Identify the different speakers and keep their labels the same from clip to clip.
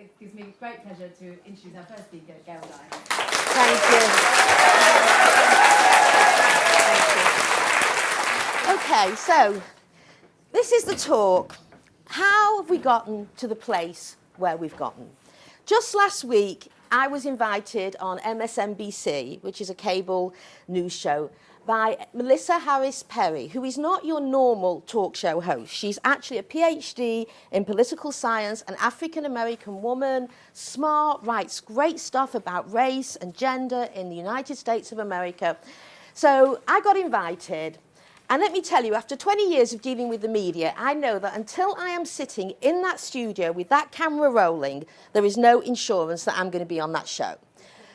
Speaker 1: it gives me great pleasure to introduce our first speaker, Gail Dines.
Speaker 2: Thank you. Okay, so this is the talk. How have we gotten to the place where we've gotten? Just last week, I was invited on MSNBC, which is a cable news show, by Melissa Harris Perry, who is not your normal talk show host. She's actually a PhD in political science, an African-American woman, smart, writes great stuff about race and gender in the United States of America. So I got invited, and let me tell you, after 20 years of dealing with the media, I know that until I am sitting in that studio with that camera rolling, there is no insurance that I'm going to be on that show.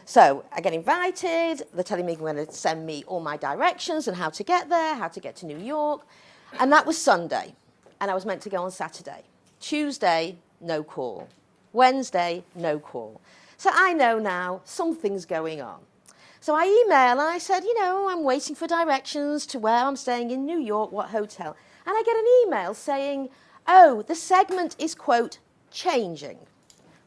Speaker 2: So I get invited, they're telling me they're going to send me all my directions and how to get there, how to get to New York. And that was Sunday, and I was meant to go on Saturday. Tuesday, no call. Wednesday, no call. So I know now something's going on. So I email and I said, I'm waiting for directions to where I'm staying in New York, what hotel. And I get an email saying, oh, the segment is, quote, changing.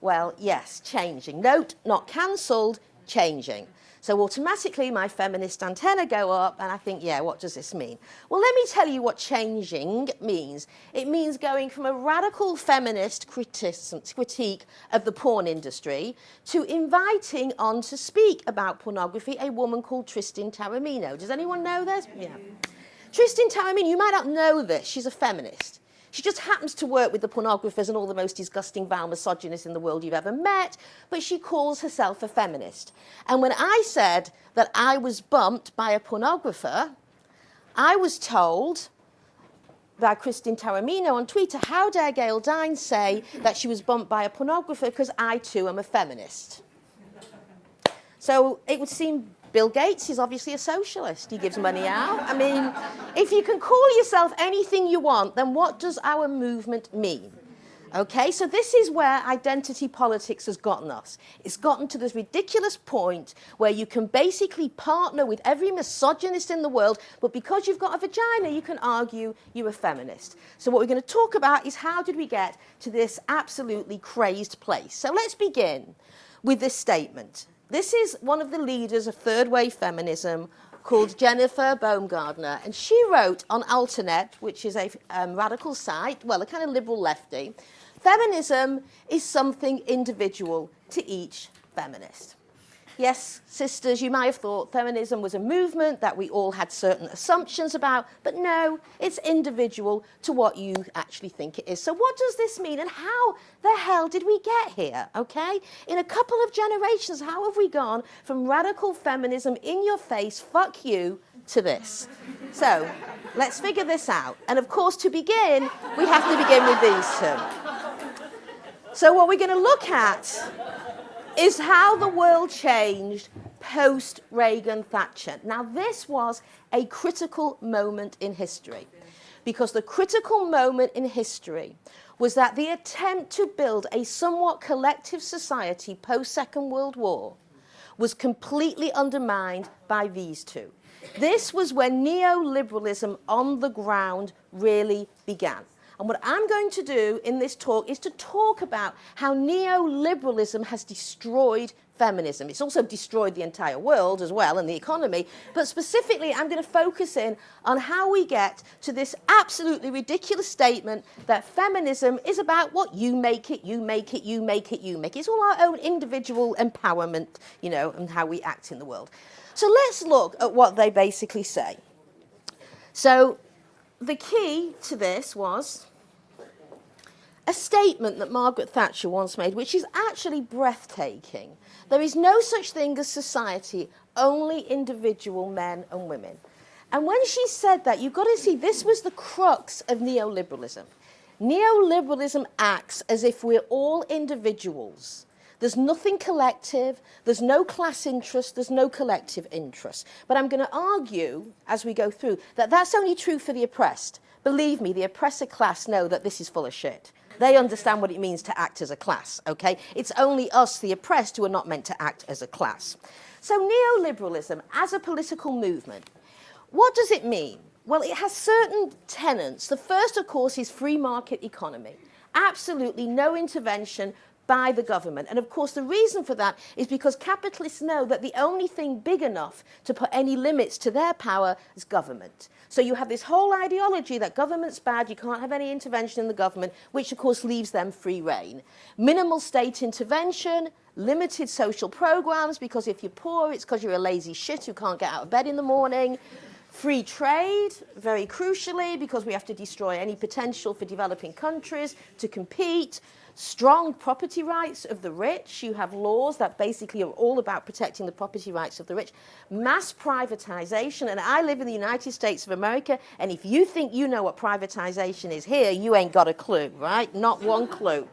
Speaker 2: Well, yes, changing. Note, not cancelled, changing. So automatically my feminist antenna go up and I think, yeah, what does this mean? Well, let me tell you what changing means. It means going from a radical feminist critique of the porn industry to inviting on to speak about pornography a woman called Tristan Taormino. Does anyone know this? Yeah. Tristan Taormino, you might not know this, she's a feminist. She just happens to work with the pornographers and all the most disgusting, vile misogynists in the world you've ever met, but she calls herself a feminist. And when I said that I was bumped by a pornographer, I was told by Tristan Taormino on Twitter, how dare Gail Dines say that she was bumped by a pornographer because I too am a feminist. So it would seem Bill Gates is obviously a socialist. He gives money out. I mean, if you can call yourself anything you want, then what does our movement mean? Okay, so this is where identity politics has gotten us. It's gotten to this ridiculous point where you can basically partner with every misogynist in the world, but because you've got a vagina, you can argue you're a feminist. So what we're going to talk about is how did we get to this absolutely crazed place. So let's begin with this statement. This is one of the leaders of third-wave feminism called Jennifer Baumgardner, and she wrote on Alternet, which is a radical site, well, a kind of liberal lefty, feminism is something individual to each feminist. Yes, sisters, you might have thought feminism was a movement that we all had certain assumptions about, but no, it's individual to what you actually think it is. So what does this mean, and how the hell did we get here, okay? In a couple of generations, how have we gone from radical feminism, in your face, fuck you, to this? So let's figure this out. And of course, to begin, we have to begin with these two. So what we're going to look at is how the world changed post-Reagan Thatcher. Now, this was a critical moment in history, because the critical moment in history was that the attempt to build a somewhat collective society post-Second World War was completely undermined by these two. This was when neoliberalism on the ground really began. And what I'm going to do in this talk is to talk about how neoliberalism has destroyed feminism. It's also destroyed the entire world as well and the economy. But specifically, I'm going to focus in on how we get to this absolutely ridiculous statement that feminism is about what you make it, you make it, you make it, you make it. It's all our own individual empowerment, and how we act in the world. So let's look at what they basically say. So the key to this was a statement that Margaret Thatcher once made, which is actually breathtaking. There is no such thing as society, only individual men and women. And when she said that, you've got to see this was the crux of neoliberalism. Neoliberalism acts as if we're all individuals. There's nothing collective, there's no class interest, there's no collective interest. But I'm going to argue, as we go through, that that's only true for the oppressed. Believe me, the oppressor class know that this is full of shit. They understand what it means to act as a class, okay? It's only us, the oppressed, who are not meant to act as a class. So neoliberalism, as a political movement, what does it mean? Well, it has certain tenets. The first, of course, is free market economy. Absolutely no intervention, by the government. And of course, the reason for that is because capitalists know that the only thing big enough to put any limits to their power is government. So you have this whole ideology that government's bad, you can't have any intervention in the government, which of course leaves them free rein. Minimal state intervention, limited social programs, because if you're poor, it's because you're a lazy shit who can't get out of bed in the morning. Free trade, very crucially, because we have to destroy any potential for developing countries to compete. Strong property rights of the rich. You have laws that basically are all about protecting the property rights of the rich. Mass privatization. And I live in the United States of America, and if you think you know what privatization is here, you ain't got a clue, right? Not one clue.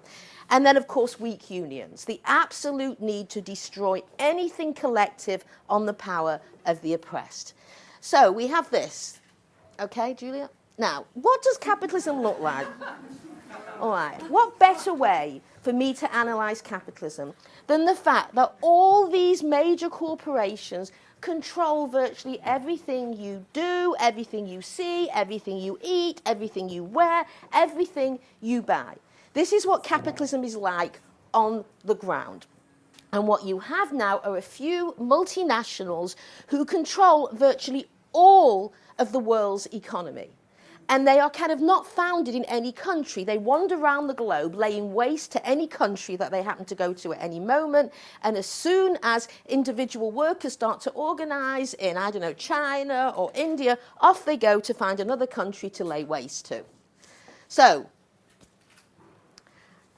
Speaker 2: And then, of course, weak unions. The absolute need to destroy anything collective on the power of the oppressed. So we have this. Okay, Julia? Now, what does capitalism look like? All right. What better way for me to analyse capitalism than the fact that all these major corporations control virtually everything you do, everything you see, everything you eat, everything you wear, everything you buy. This is what capitalism is like on the ground. And what you have now are a few multinationals who control virtually all of the world's economy. And they are kind of not founded in any country. They wander around the globe, laying waste to any country that they happen to go to at any moment. And as soon as individual workers start to organise in, I don't know, China or India, off they go to find another country to lay waste to. So,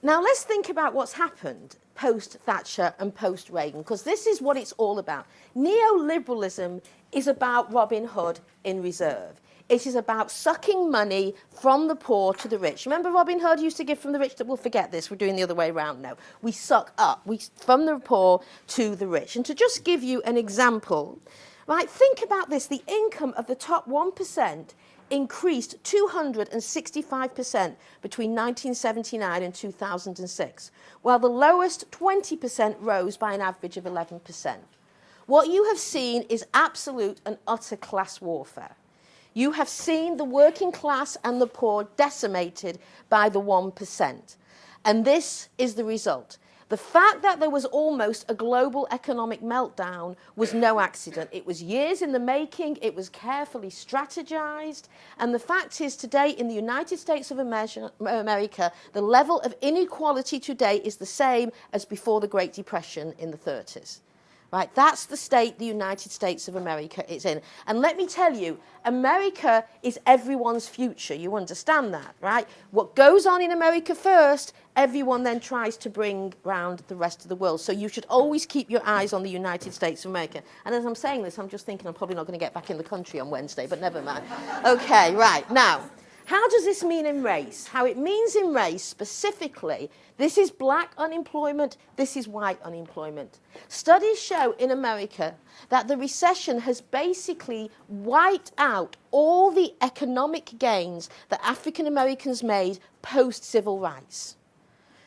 Speaker 2: now let's think about what's happened post-Thatcher and post-Reagan, because this is what it's all about. Neoliberalism is about Robin Hood in reserve. It is about sucking money from the poor to the rich. Remember Robin Hood used to give from the rich? We'll forget this. We're doing the other way around now. We suck up from the poor to the rich. And to just give you an example, right, think about this. The income of the top 1% increased 265% between 1979 and 2006, while the lowest 20% rose by an average of 11%. What you have seen is absolute and utter class warfare. You have seen the working class and the poor decimated by the 1%. And this is the result. The fact that there was almost a global economic meltdown was no accident. It was years in the making. It was carefully strategized. And the fact is, today in the United States of America, the level of inequality today is the same as before the Great Depression in the 30s. Right, that's the state the United States of America is in. And let me tell you, America is everyone's future. You understand that, right? What goes on in America first, everyone then tries to bring round the rest of the world. So you should always keep your eyes on the United States of America. And as I'm saying this, I'm just thinking I'm probably not going to get back in the country on Wednesday, but never mind. Okay, right, now, how does this mean in race? How it means in race specifically, this is black unemployment, this is white unemployment. Studies show in America that the recession has basically wiped out all the economic gains that African Americans made post-civil rights,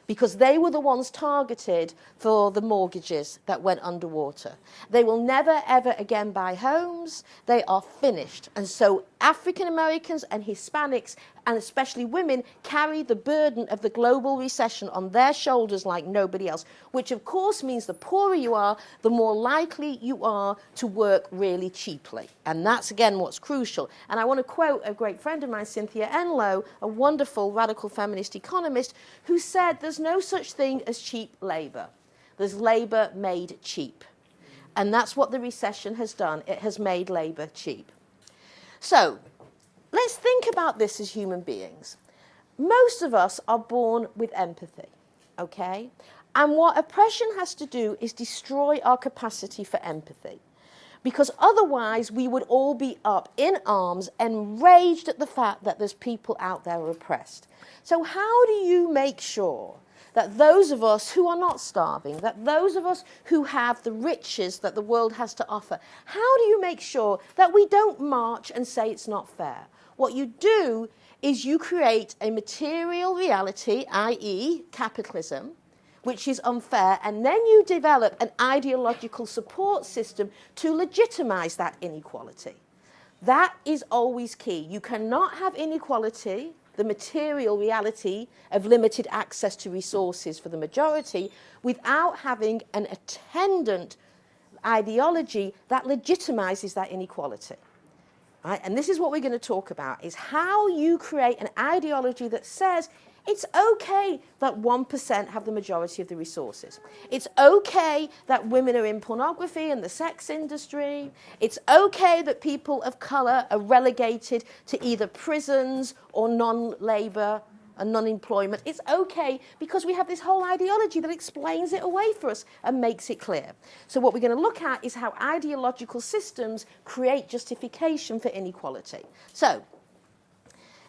Speaker 2: because they were the ones targeted for the mortgages that went underwater. They will never, ever again buy homes. They are finished. And so African Americans and Hispanics, and especially women, carry the burden of the global recession on their shoulders like nobody else, which of course means the poorer you are, the more likely you are to work really cheaply. And that's, again, what's crucial. And I want to quote a great friend of mine, Cynthia Enloe, a wonderful radical feminist economist, who said there's no such thing as cheap labour. There's labour made cheap. And that's what the recession has done. It has made labour cheap. So, let's think about this as human beings. Most of us are born with empathy, okay? And what oppression has to do is destroy our capacity for empathy. Because otherwise we would all be up in arms, enraged at the fact that there's people out there oppressed. So how do you make sure that those of us who are not starving, that those of us who have the riches that the world has to offer, how do you make sure that we don't march and say it's not fair? What you do is you create a material reality, i.e. capitalism, which is unfair, and then you develop an ideological support system to legitimize that inequality. That is always key. You cannot have inequality the material reality of limited access to resources for the majority without having an attendant ideology that legitimizes that inequality. Right? And this is what we're going to talk about, is how you create an ideology that says it's okay that 1% have the majority of the resources. It's okay that women are in pornography and the sex industry. It's okay that people of colour are relegated to either prisons or non-labour and non-employment. It's okay because we have this whole ideology that explains it away for us and makes it clear. So what we're going to look at is how ideological systems create justification for inequality. So,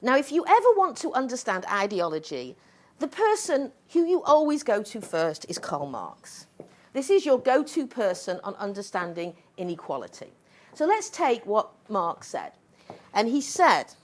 Speaker 2: now if you ever want to understand ideology, the person who you always go to first is Karl Marx. This is your go-to person on understanding inequality. So let's take what Marx said. And he said,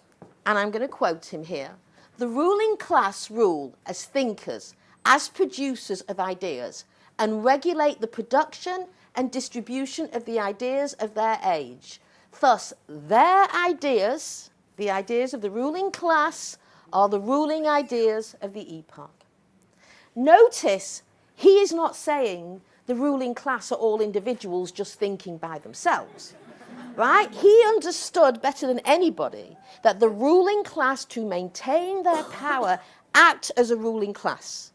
Speaker 2: and I'm going to quote him here, "The ruling class rule as thinkers, as producers of ideas, and regulate the production and distribution of the ideas of their age. Thus, their ideas, the ideas of the ruling class, are the ruling ideas of the epoch." Notice, he is not saying the ruling class are all individuals just thinking by themselves. Right? He understood better than anybody that the ruling class, to maintain their power, act as a ruling class.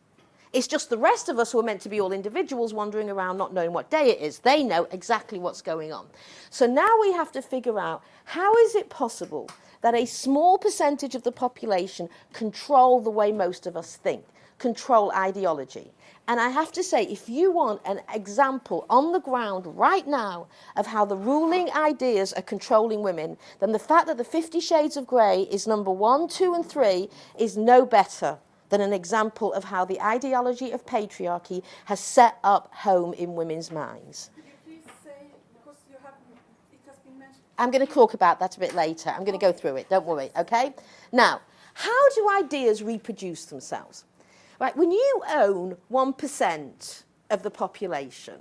Speaker 2: It's just the rest of us who are meant to be all individuals wandering around not knowing what day it is. They know exactly what's going on. So now we have to figure out, how is it possible that a small percentage of the population control the way most of us think, control ideology? And I have to say, if you want an example on the ground right now of how the ruling ideas are controlling women, then the fact that the 50 Shades of Grey is number 1, 2, and 3 is no better than an example of how the ideology of patriarchy has set up home in women's minds.
Speaker 3: Could you please say, because it has been mentioned.
Speaker 2: I'm going to talk about that a bit later. I'm going to go through it, don't worry, okay? Now, how do ideas reproduce themselves? Right, when you own 1% of the population,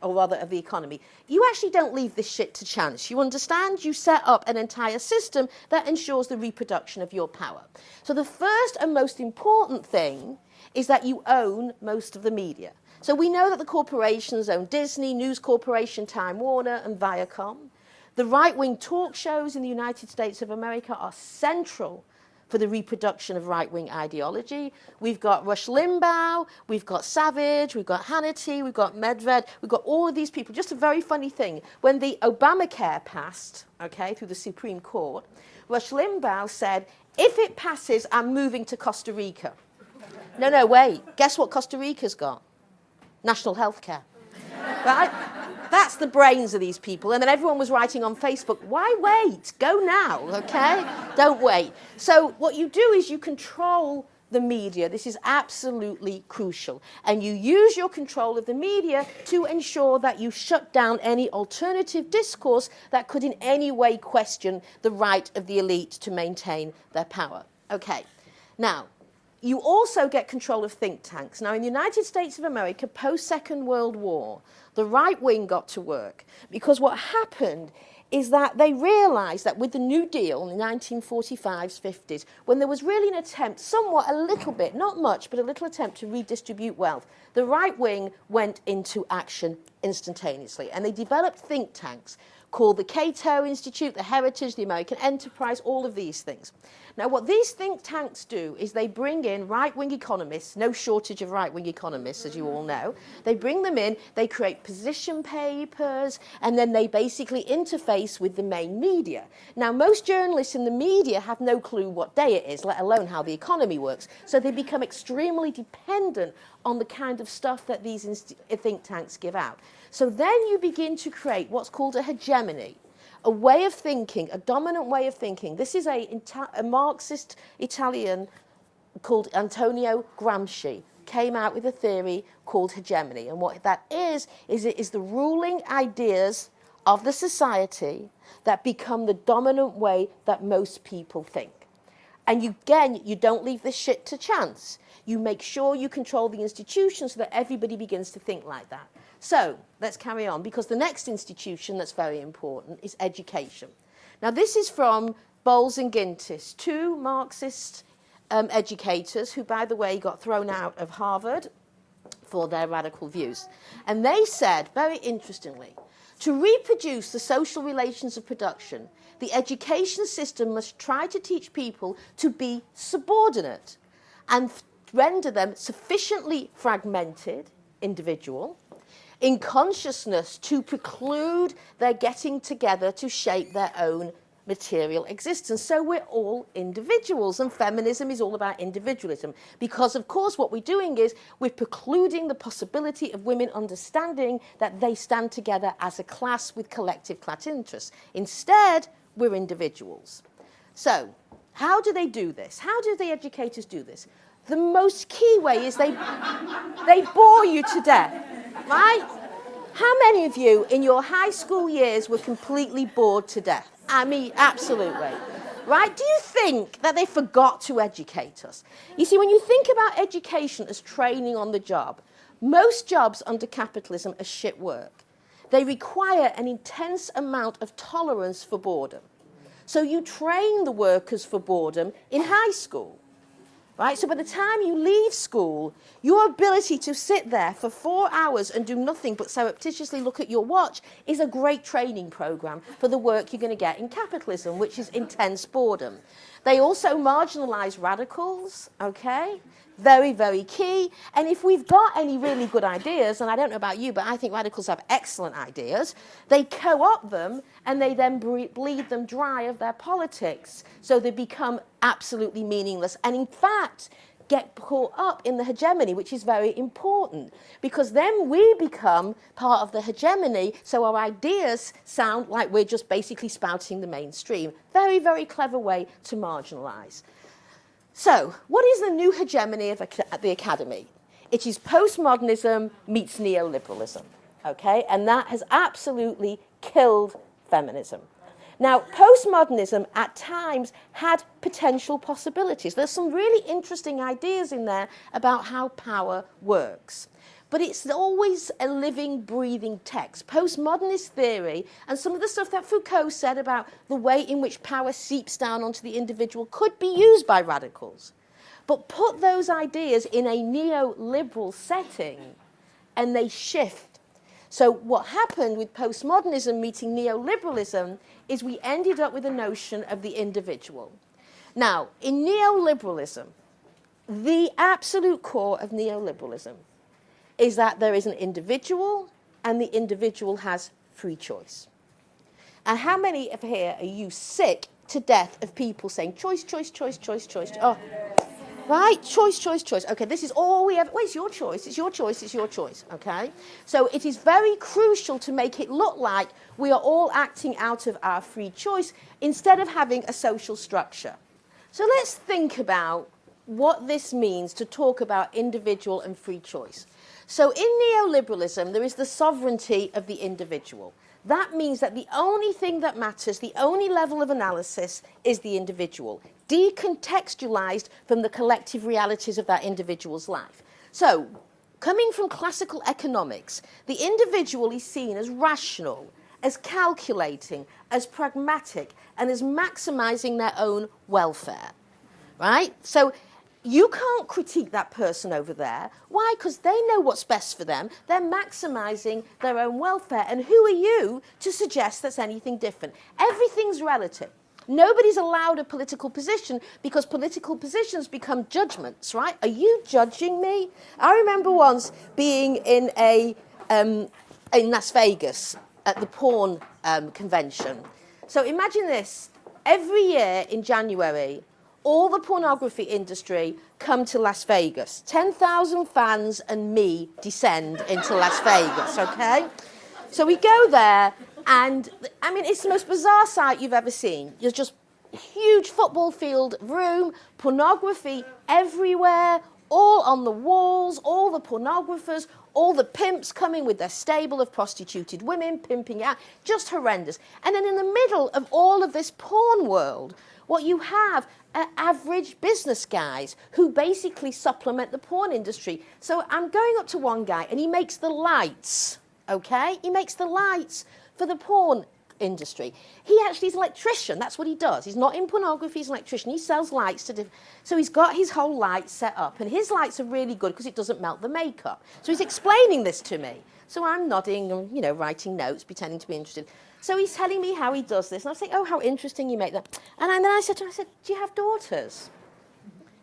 Speaker 2: or rather of the economy, you actually don't leave this shit to chance. You understand? You set up an entire system that ensures the reproduction of your power. So the first and most important thing is that you own most of the media. So we know that the corporations own Disney, News Corporation, Time Warner, and Viacom. The right-wing talk shows in the United States of America are central for the reproduction of right-wing ideology. We've got Rush Limbaugh, we've got Savage, we've got Hannity, we've got Medved, we've got all of these people. Just a very funny thing, when the Obamacare passed, okay, through the Supreme Court, Rush Limbaugh said, if it passes, I'm moving to Costa Rica. No, wait, guess what Costa Rica's got? National health care, right? That's the brains of these people. And then everyone was writing on Facebook, why wait? Go now, okay? Don't wait. So what you do is you control the media. This is absolutely crucial. And you use your control of the media to ensure that you shut down any alternative discourse that could in any way question the right of the elite to maintain their power. Okay, now, you also get control of think tanks. Now, in the United States of America, post-Second World War, the right wing got to work because what happened is that they realized that with the New Deal in the 1945s, 50s, when there was really an attempt, somewhat, a little bit, not much, but a little attempt to redistribute wealth, the right wing went into action instantaneously. And they developed think tanks called the Cato Institute, the Heritage, the American Enterprise, all of these things. Now, what these think tanks do is they bring in right-wing economists, no shortage of right-wing economists, as you all know. They bring them in, they create position papers, and then they basically interface with the main media. Now, most journalists in the media have no clue what day it is, let alone how the economy works. So they become extremely dependent on the kind of stuff that these think tanks give out. So then you begin to create what's called a hegemony, a way of thinking, a dominant way of thinking. This is a Marxist Italian called Antonio Gramsci, came out with a theory called hegemony. And what that is it is the ruling ideas of the society that become the dominant way that most people think. And you don't leave this shit to chance. You make sure you control the institution so that everybody begins to think like that. So let's carry on, because the next institution that's very important is education. Now, this is from Bowles and Gintis, two Marxist educators who, by the way, got thrown out of Harvard for their radical views. And they said, very interestingly, to reproduce the social relations of production, the education system must try to teach people to be subordinate and render them sufficiently fragmented, individual, in consciousness to preclude their getting together to shape their own material existence. So we're all individuals, and feminism is all about individualism, because of course what we're doing is we're precluding the possibility of women understanding that they stand together as a class with collective class interests. Instead, we're individuals. So how do they do this? How do the educators do this? The most key way is they bore you to death, right? How many of you in your high school years were completely bored to death? I mean, absolutely. Right? Do you think that they forgot to educate us? You see, when you think about education as training on the job, most jobs under capitalism are shit work. They require an intense amount of tolerance for boredom. So you train the workers for boredom in high school. Right? So by the time you leave school, your ability to sit there for 4 hours and do nothing but surreptitiously look at your watch is a great training program for the work you're going to get in capitalism, which is intense boredom. They also marginalize radicals, okay? Very, very key. And if we've got any really good ideas, and I don't know about you, but I think radicals have excellent ideas, they co-opt them and they then bleed them dry of their politics. So they become absolutely meaningless. And in fact, get caught up in the hegemony, which is very important, because then we become part of the hegemony, so our ideas sound like we're just basically spouting the mainstream. Very, very clever way to marginalize. So, what is the new hegemony of the academy? It is postmodernism meets neoliberalism, okay? And that has absolutely killed feminism. Now, postmodernism at times had potential possibilities. There's some really interesting ideas in there about how power works. But it's always a living, breathing text. Postmodernist theory and some of the stuff that Foucault said about the way in which power seeps down onto the individual could be used by radicals. But put those ideas in a neoliberal setting and they shift. So what happened with postmodernism meeting neoliberalism is we ended up with a notion of the individual. Now, in neoliberalism, the absolute core of neoliberalism is that there is an individual and the individual has free choice. And how many of here are you sick to death of people saying choice, choice, choice, choice, choice? Oh, right? Choice, choice, choice. Okay, this is all we have. Well, it's your choice, it's your choice, it's your choice, okay? So it is very crucial to make it look like we are all acting out of our free choice instead of having a social structure. So let's think about what this means to talk about individual and free choice. So in neoliberalism, there is the sovereignty of the individual. That means that the only thing that matters, the only level of analysis, is the individual, decontextualized from the collective realities of that individual's life. So, coming from classical economics, the individual is seen as rational, as calculating, as pragmatic, and as maximizing their own welfare, right? So, you can't critique that person over there. Why? Because they know what's best for them. They're maximizing their own welfare. And who are you to suggest that's anything different? Everything's relative. Nobody's allowed a political position because political positions become judgments, right? Are you judging me? I remember once being in Las Vegas at the porn convention. So imagine this. Every year in January, all the pornography industry come to Las Vegas. 10,000 fans and me descend into Las Vegas, okay? So we go there, and, I mean, it's the most bizarre sight you've ever seen. There's just a huge football field room, pornography everywhere, all on the walls, all the pornographers, all the pimps coming with their stable of prostituted women, pimping out, just horrendous. And then in the middle of all of this porn world, what you have are average business guys who basically supplement the porn industry. So I'm going up to one guy and he makes the lights, okay? He makes the lights for the porn industry. He actually is an electrician. That's what he does. He's not in pornography. He's an electrician. He sells lights to so he's got his whole light set up, and his lights are really good because it doesn't melt the makeup. So he's explaining this to me. So I'm nodding and, you know, writing notes, pretending to be interested. So he's telling me how he does this, and I was saying, oh, how interesting you make that. And then I said to him, do you have daughters?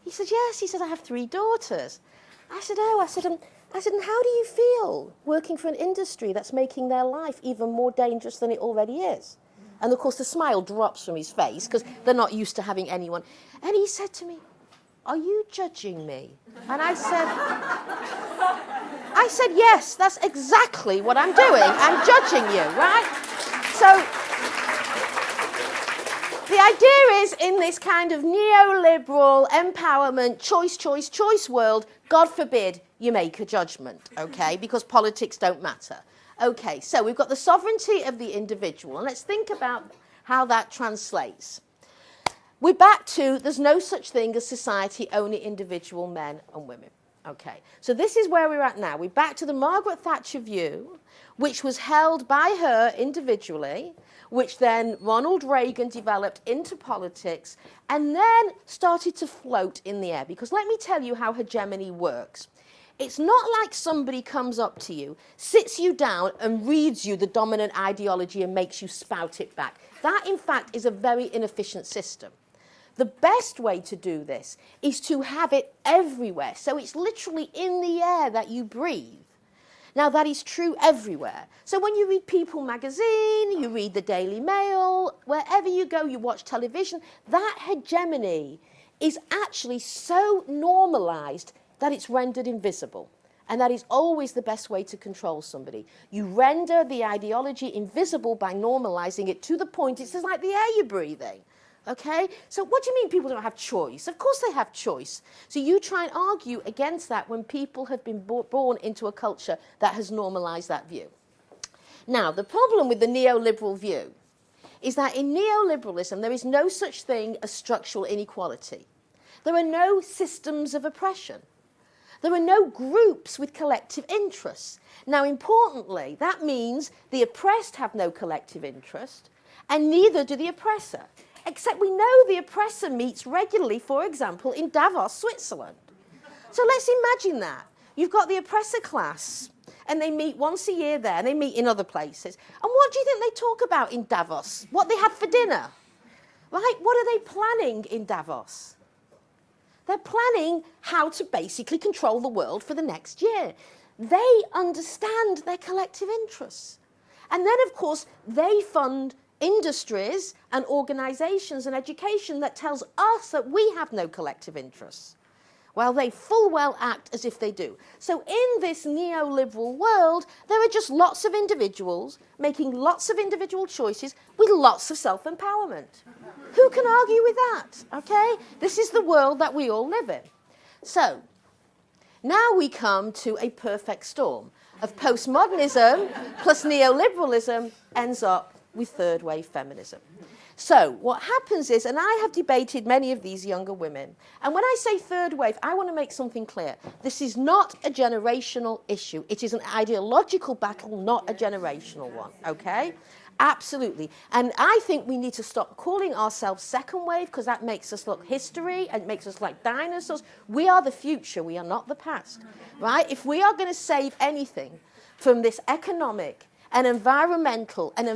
Speaker 2: He said, yes. He said, I have 3 daughters. I said, oh, I said, and how do you feel working for an industry that's making their life even more dangerous than it already is? And of course, the smile drops from his face because they're not used to having anyone. And he said to me, are you judging me? And I said, yes, that's exactly what I'm doing. I'm judging you, right? So the idea is, in this kind of neoliberal empowerment, choice world, God forbid you make a judgment, okay? Because politics don't matter. Okay, so we've got the sovereignty of the individual, and let's think about how that translates. We're back to there's no such thing as society, only individual men and women. Okay, so this is where we're at now. We're back to the Margaret Thatcher view, which was held by her individually, which then Ronald Reagan developed into politics, and then started to float in the air. Because let me tell you how hegemony works. It's not like somebody comes up to you, sits you down and reads you the dominant ideology and makes you spout it back. That, in fact, is a very inefficient system. The best way to do this is to have it everywhere. So it's literally in the air that you breathe. Now, that is true everywhere. So when you read People magazine, you read the Daily Mail, wherever you go, you watch television, that hegemony is actually so normalized that it's rendered invisible. And that is always the best way to control somebody. You render the ideology invisible by normalizing it to the point it's just like the air you're breathing. Okay? So what do you mean people don't have choice? Of course they have choice. So you try and argue against that when people have been born into a culture that has normalized that view. Now, the problem with the neoliberal view is that in neoliberalism there is no such thing as structural inequality. There are no systems of oppression. There are no groups with collective interests. Now, importantly, that means the oppressed have no collective interest, and neither do the oppressor. Except we know the oppressor meets regularly, for example, in Davos, Switzerland. So let's imagine that. You've got the oppressor class, and they meet once a year there, and they meet in other places. And what do you think they talk about in Davos? What they have for dinner? Right? What are they planning in Davos? They're planning how to basically control the world for the next year. They understand their collective interests. And then, of course, they fund industries and organizations and education that tells us that we have no collective interests, while they full well act as if they do. So in this neoliberal world, there are just lots of individuals making lots of individual choices with lots of self-empowerment. Who can argue with that? Okay? This is the world that we all live in. So now we come to a perfect storm of postmodernism plus neoliberalism ends up with third wave feminism. So what happens is, and I have debated many of these younger women, and when I say third wave, I want to make something clear. This is not a generational issue. It is an ideological battle, not a generational one, okay? Absolutely. And I think we need to stop calling ourselves second wave because that makes us look history and makes us like dinosaurs. We are the future. We are not the past, right? If we are going to save anything from this economic and environmental and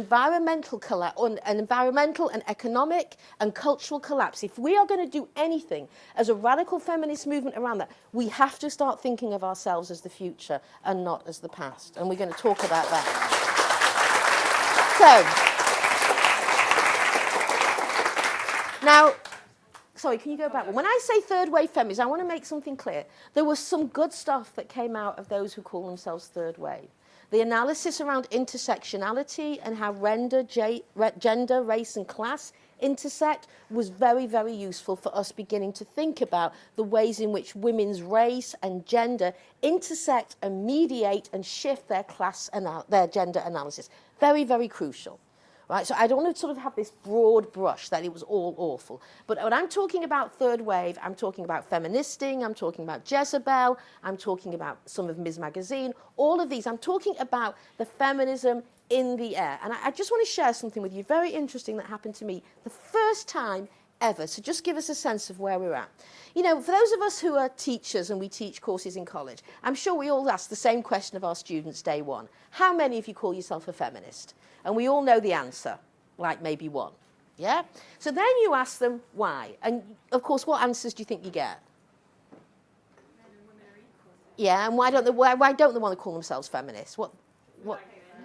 Speaker 2: economic and cultural collapse, if we are going to do anything as a radical feminist movement around that, we have to start thinking of ourselves as the future and not as the past. And we're going to talk about that. So, now, sorry, can you go back? When I say third wave feminism, I want to make something clear. There was some good stuff that came out of those who call themselves third wave. The analysis around intersectionality and how gender, race, and class intersect was very, very useful for us beginning to think about the ways in which women's race and gender intersect and mediate and shift their class and their gender analysis. Very, very crucial. Right, so I don't want to sort of have this broad brush that it was all awful. But when I'm talking about third wave, I'm talking about feministing, I'm talking about Jezebel, I'm talking about some of Ms. Magazine, all of these. I'm talking about the feminism in the air. And I just want to share something with you, very interesting, that happened to me the first time ever. So just give us a sense of where we're at. You know, for those of us who are teachers and we teach courses in college, I'm sure we all ask the same question of our students day one. How many of you call yourself a feminist? And we all know the answer, like maybe one. Yeah? So then you ask them why. And of course, what answers do you think you get?
Speaker 3: Men and women are equal.
Speaker 2: Yeah, and why don't they want to call themselves feminists? What?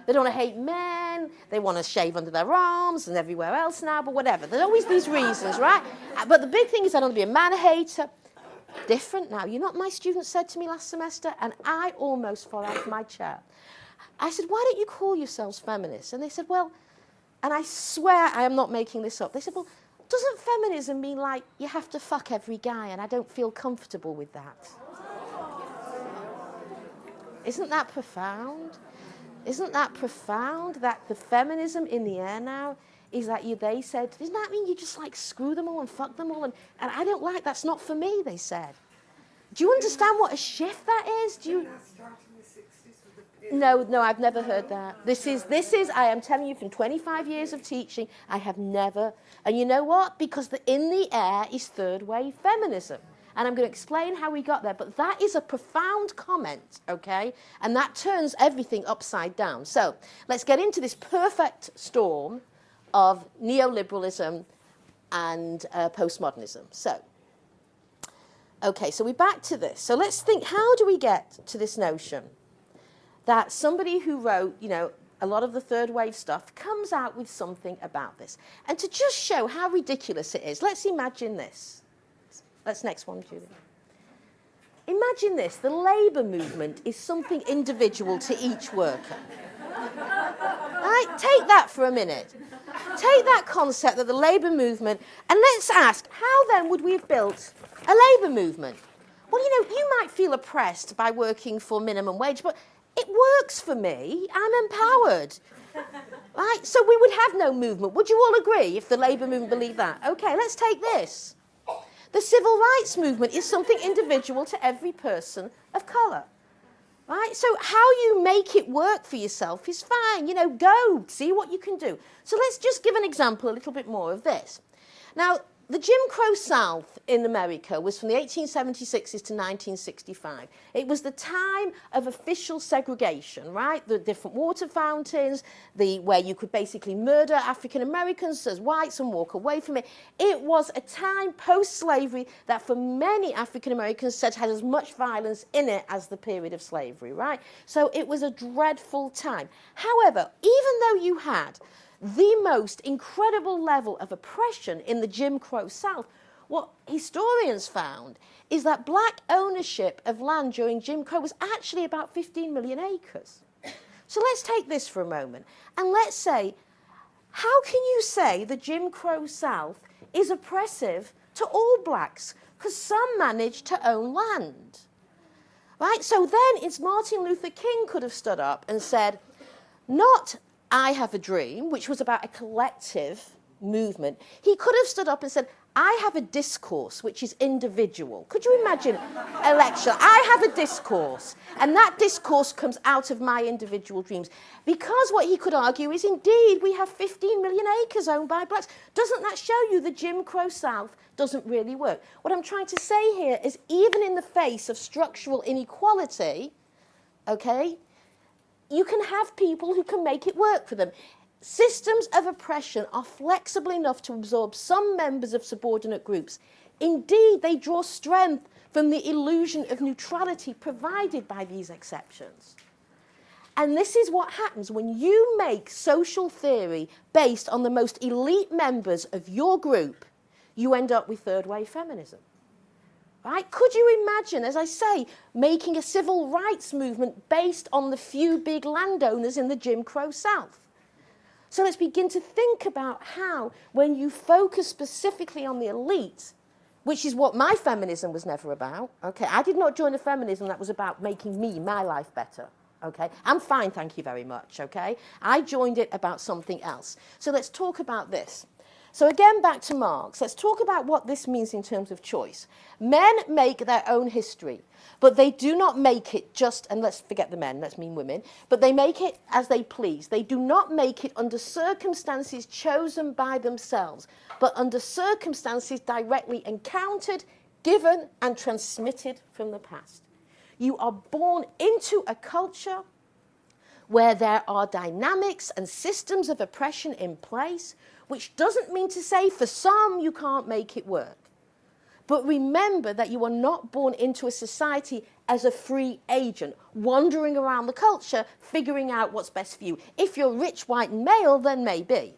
Speaker 2: They don't want to hate men, they want to shave under their arms and everywhere else now, but whatever. There's always these reasons, right? But the big thing is I don't want to be a man-hater. Different now. You know what my students said to me last semester? And I almost fell out of my chair. I said, why don't you call yourselves feminists? And they said, well, and I swear I am not making this up. They said, well, doesn't feminism mean like you have to fuck every guy? And I don't feel comfortable with that. Isn't that profound? Isn't that profound that the feminism in the air now is that they said, doesn't that mean you just like screw them all and fuck them all? And I don't like, that's not for me, they said. Do you understand what a shift that is? Do you? No, I've never heard that. This is, I am telling you from 25 years of teaching, I have never, and you know what? Because in the air is third wave feminism. And I'm going to explain how we got there, but that is a profound comment, okay? And that turns everything upside down. So let's get into this perfect storm of neoliberalism and postmodernism. So, okay, so we're back to this. So let's think, how do we get to this notion that somebody who wrote, you know, a lot of the third wave stuff comes out with something about this? And to just show how ridiculous it is, let's imagine this. That's next one, Julie. Imagine this, the labour movement is something individual to each worker. Right? Take that for a minute. Take that concept of the labour movement, and let's ask, how then would we have built a labour movement? Well, you know, you might feel oppressed by working for minimum wage, but it works for me. I'm empowered. Right? So we would have no movement. Would you all agree if the labour movement believed that? Okay, let's take this. The civil rights movement is something individual to every person of colour. Right? So how you make it work for yourself is fine. You know, go, see what you can do. So let's just give an example a little bit more of this. Now, the Jim Crow South in America was from the 1876s to 1965. It was the time of official segregation, right? The different water fountains, where you could basically murder African Americans as whites and walk away from it. It was a time post-slavery that for many African Americans said had as much violence in it as the period of slavery, right? So it was a dreadful time. However, even though you had the most incredible level of oppression in the Jim Crow South, what historians found is that black ownership of land during Jim Crow was actually about 15 million acres. So let's take this for a moment and let's say, how can you say the Jim Crow South is oppressive to all blacks? Because some managed to own land. Right? So then it's Martin Luther King could have stood up and said, not I have a dream, which was about a collective movement. He could have stood up and said, I have a discourse, which is individual. Could you imagine a lecture? I have a discourse, and that discourse comes out of my individual dreams. Because what he could argue is, indeed, we have 15 million acres owned by blacks. Doesn't that show you the Jim Crow South doesn't really work? What I'm trying to say here is, even in the face of structural inequality, okay, you can have people who can make it work for them. Systems of oppression are flexible enough to absorb some members of subordinate groups. Indeed, they draw strength from the illusion of neutrality provided by these exceptions. And this is what happens when you make social theory based on the most elite members of your group, you end up with third wave feminism. Right? Could you imagine, as I say, making a civil rights movement based on the few big landowners in the Jim Crow South? So let's begin to think about how, when you focus specifically on the elite, which is what my feminism was never about, okay? I did not join a feminism that was about making me, my life better. Okay, I'm fine, thank you very much, okay? I joined it about something else. So let's talk about this. So again, back to Marx, let's talk about what this means in terms of choice. Men make their own history, but they do not make it just, and let's forget the men, let's mean women, but they make it as they please. They do not make it under circumstances chosen by themselves, but under circumstances directly encountered, given, and transmitted from the past. You are born into a culture where there are dynamics and systems of oppression in place, which doesn't mean to say for some you can't make it work. But remember that you are not born into a society as a free agent, wandering around the culture, figuring out what's best for you. If you're rich, white, and male, then maybe.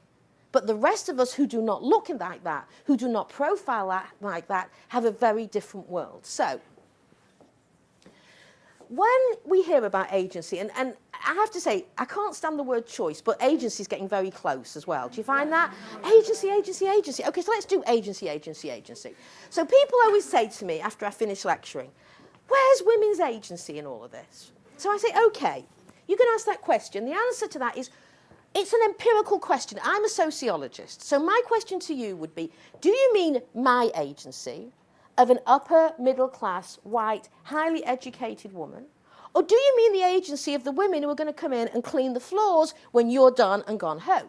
Speaker 2: But the rest of us who do not look like that, who do not profile like that, have a very different world. So, when we hear about agency, and I have to say, I can't stand the word choice, but agency is getting very close as well. Do you find that? Agency, agency, agency. Okay, so let's do agency, agency, agency. So people always say to me after I finish lecturing, where's women's agency in all of this? So I say, okay, you can ask that question. The answer to that is, it's an empirical question. I'm a sociologist. So my question to you would be, do you mean my agency of an upper middle class, white, highly educated woman? Or do you mean the agency of the women who are going to come in and clean the floors when you're done and gone home?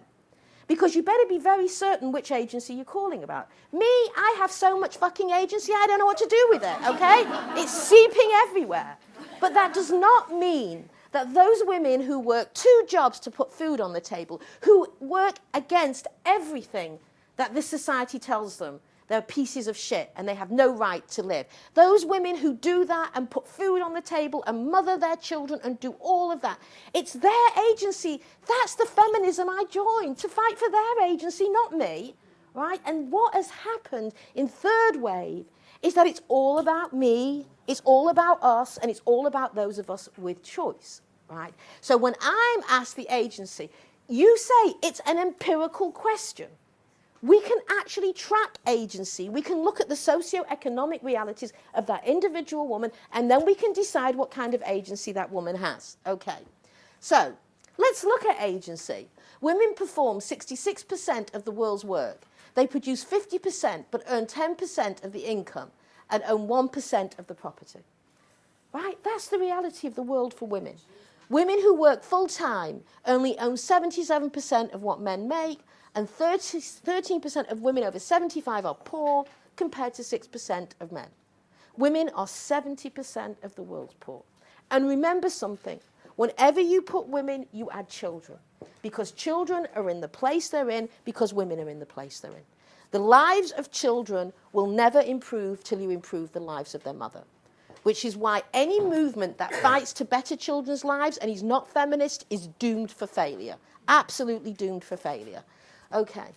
Speaker 2: Because you better be very certain which agency you're calling about. Me, I have so much fucking agency, I don't know what to do with it, okay? It's seeping everywhere. But that does not mean that those women who work 2 jobs to put food on the table, who work against everything that this society tells them, they're pieces of shit and they have no right to live. Those women who do that and put food on the table and mother their children and do all of that, it's their agency. That's the feminism I joined, to fight for their agency, not me, right? And what has happened in third wave is that it's all about me, it's all about us, and it's all about those of us with choice, right? So when I'm asked the agency, you say it's an empirical question. We can actually track agency. We can look at the socio-economic realities of that individual woman, and then we can decide what kind of agency that woman has. Okay, so let's look at agency. Women perform 66% of the world's work. They produce 50%, but earn 10% of the income and own 1% of the property. Right? That's the reality of the world for women. Women who work full-time only own 77% of what men make, and 13% of women over 75 are poor, compared to 6% of men. Women are 70% of the world's poor. And remember something, whenever you put women, you add children, because children are in the place they're in, because women are in the place they're in. The lives of children will never improve till you improve the lives of their mother, which is why any movement that fights to better children's lives and is not feminist is doomed for failure, absolutely doomed for failure. Okay.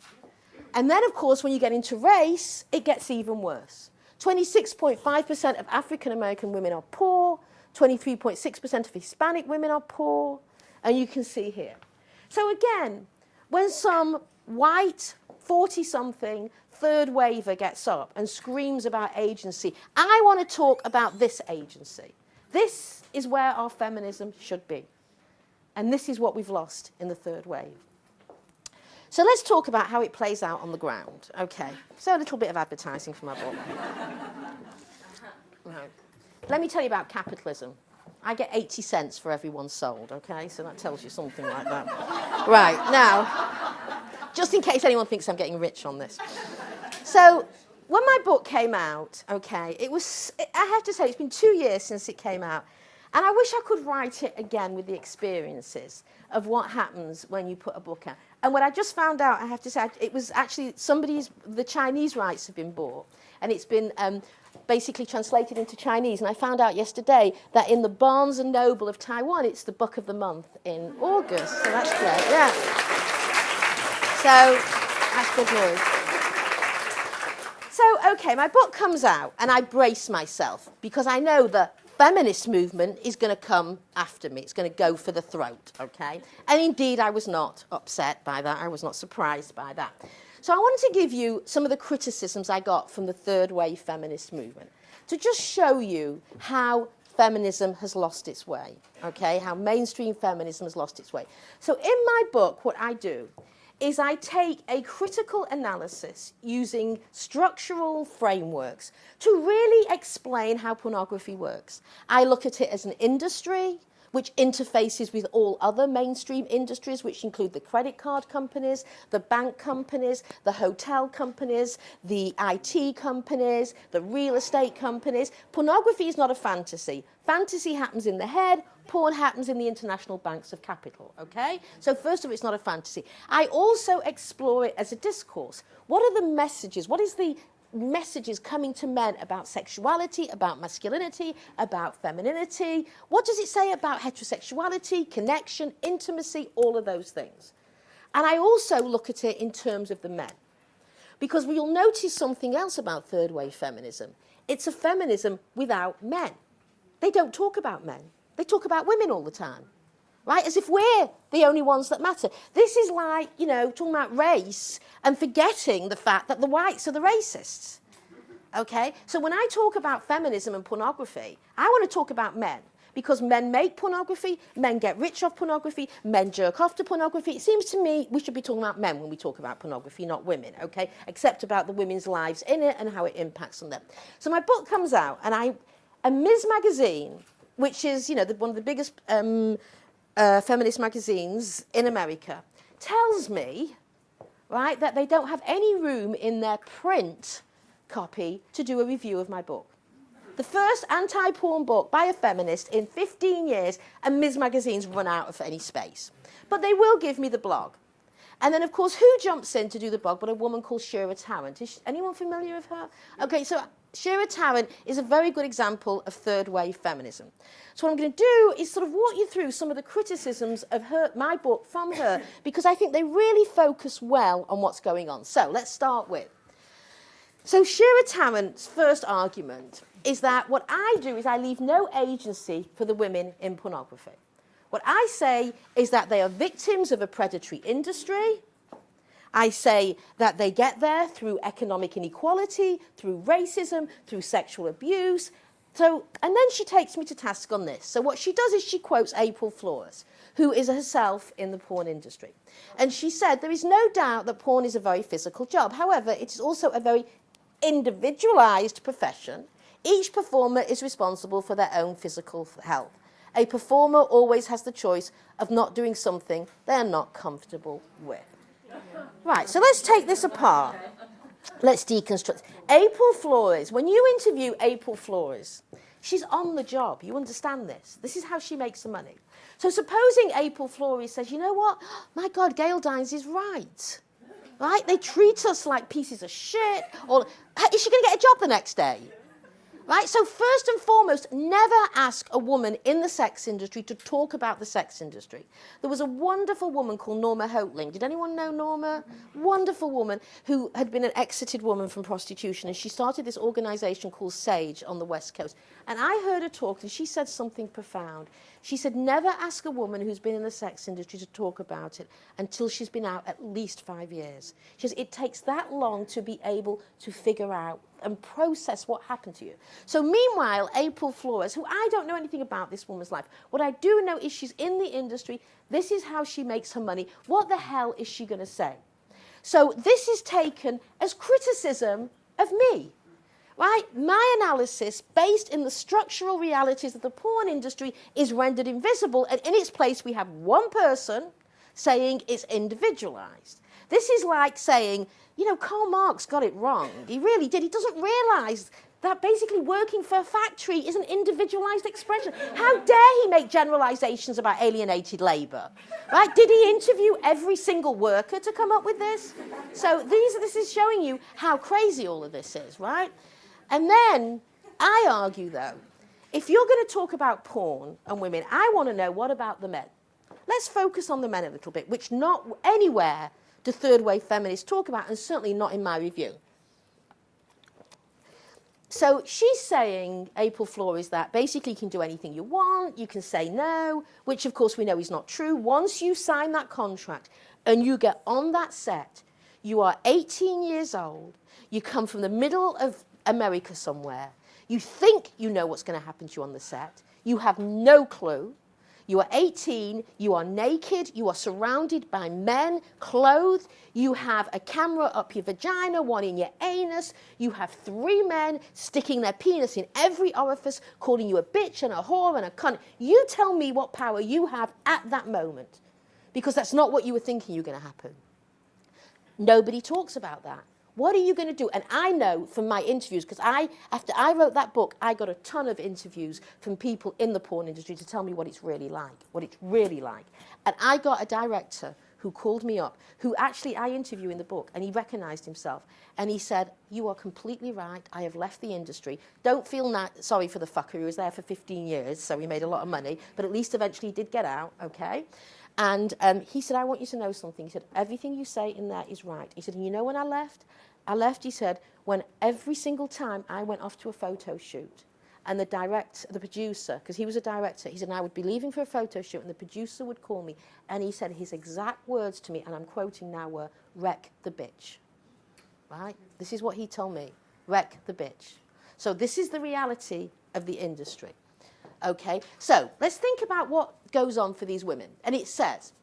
Speaker 2: And then, of course, when you get into race, it gets even worse. 26.5% of African American women are poor, 23.6% of Hispanic women are poor, and you can see here. So again, when some white 40-something third waver gets up and screams about agency, I want to talk about this agency. This is where our feminism should be. And this is what we've lost in the third wave. So let's talk about how it plays out on the ground. Okay, so a little bit of advertising for my book. Right. Let me tell you about capitalism. I get 80 cents for every one sold, okay? So that tells you something like that. Right, now, just in case anyone thinks I'm getting rich on this. So when my book came out, okay, I have to say, it's been 2 years since it came out. And I wish I could write it again with the experiences of what happens when you put a book out. And what I just found out, I have to say, it was actually the Chinese rights have been bought. And it's been basically translated into Chinese. And I found out yesterday that in the Barnes & Noble of Taiwan, it's the book of the month in August. So that's great, yeah. So that's good news. So, okay, my book comes out, and I brace myself, because I know the feminist movement is going to come after me. It's going to go for the throat, okay? And indeed, I was not upset by that. I was not surprised by that. So I wanted to give you some of the criticisms I got from the third wave feminist movement, to just show you how feminism has lost its way, okay? How mainstream feminism has lost its way. So in my book, what I do is I take a critical analysis using structural frameworks to really explain how pornography works. I look at it as an industry which interfaces with all other mainstream industries, which include the credit card companies, the bank companies, the hotel companies, the IT companies, the real estate companies. Pornography is not a fantasy. Fantasy happens in the head. Porn happens in the international banks of capital, okay? So first of all, it's not a fantasy. I also explore it as a discourse. What are the messages? What is the messages coming to men about sexuality, about masculinity, about femininity? What does it say about heterosexuality, connection, intimacy, all of those things? And I also look at it in terms of the men. Because you'll notice something else about third wave feminism. It's a feminism without men. They don't talk about men. They talk about women all the time, right? As if we're the only ones that matter. This is like, you know, talking about race and forgetting the fact that the whites are the racists, okay? So when I talk about feminism and pornography, I want to talk about men because men make pornography, men get rich off pornography, men jerk off to pornography. It seems to me we should be talking about men when we talk about pornography, not women, okay? Except about the women's lives in it and how it impacts on them. So my book comes out and Ms. Magazine, which is, you know, one of the biggest feminist magazines in America, tells me, right, that they don't have any room in their print copy to do a review of my book. The first anti-porn book by a feminist in 15 years, and Ms. Magazine's run out of any space. But they will give me the blog. And then, of course, who jumps in to do the blog but a woman called Shira Tarrant? Is anyone familiar with her? Okay, so Shira Tarrant is a very good example of third-wave feminism. So what I'm going to do is sort of walk you through some of the criticisms of my book from her, because I think they really focus well on what's going on. So let's start with. So Shira Tarrant's first argument is that what I do is I leave no agency for the women in pornography. What I say is that they are victims of a predatory industry. I say that they get there through economic inequality, through racism, through sexual abuse. And then she takes me to task on this. So what she does is she quotes April Flores, who is herself in the porn industry. And she said, there is no doubt that porn is a very physical job. However, it is also a very individualized profession. Each performer is responsible for their own physical health. A performer always has the choice of not doing something they are not comfortable with. Right, so let's take this apart. Let's deconstruct. April Flores, when you interview April Flores, she's on the job. You understand this? This is how she makes the money. So supposing April Flores says, you know what? My God, Gail Dines is right. Right? They treat us like pieces of shit. Or is she going to get a job the next day? Right? So first and foremost, never ask a woman in the sex industry to talk about the sex industry. There was a wonderful woman called Norma Hoatling. Did anyone know Norma? Wonderful woman who had been an exited woman from prostitution, and she started this organization called SAGE on the West Coast. And I heard her talk, and she said something profound. She said, never ask a woman who's been in the sex industry to talk about it until she's been out at least 5 years. She says, it takes that long to be able to figure out and process what happened to you. So meanwhile, April Flores, who I don't know anything about this woman's life, what I do know is she's in the industry. This is how she makes her money. What the hell is she going to say? So this is taken as criticism of me. Right? My analysis, based in the structural realities of the porn industry, is rendered invisible, and in its place we have one person saying it's individualized. This is like saying, you know, Karl Marx got it wrong. He really did. He doesn't realize that basically working for a factory is an individualized expression. How dare he make generalizations about alienated labor? Right? Did he interview every single worker to come up with this? So this is showing you how crazy all of this is, right? And then I argue, though, if you're going to talk about porn and women, I want to know, what about the men? Let's focus on the men a little bit, which not anywhere do third-wave feminists talk about, and certainly not in my review. So she's saying, April Flores, that basically you can do anything you want, you can say no, which of course we know is not true. Once you sign that contract and you get on that set, you are 18 years old, you come from the middle of America somewhere, you think you know what's going to happen to you on the set, You have no clue. You are 18, you are naked, you are surrounded by men, clothed, you have a camera up your vagina, one in your anus, you have 3 men sticking their penis in every orifice, calling you a bitch and a whore and a cunt. You tell me what power you have at that moment, because that's not what you were thinking you were going to happen. Nobody talks about that. What are you going to do? And I know from my interviews, because after I wrote that book, I got a ton of interviews from people in the porn industry to tell me what it's really like, And I got a director who called me up, who actually I interview in the book, and he recognized himself. And he said, you are completely right. I have left the industry. Don't feel sorry for the fucker who was there for 15 years, so he made a lot of money, but at least eventually he did get out, okay? And he said, I want you to know something. He said, everything you say in there is right. He said, and you know when I left? He said, when every single time I went off to a photo shoot, and the producer, because he was a director, he said, and I would be leaving for a photo shoot, and the producer would call me, and he said his exact words to me, and I'm quoting now, were, wreck the bitch. Right? This is what he told me, wreck the bitch. So this is the reality of the industry. Okay, so let's think about what goes on for these women. And it says,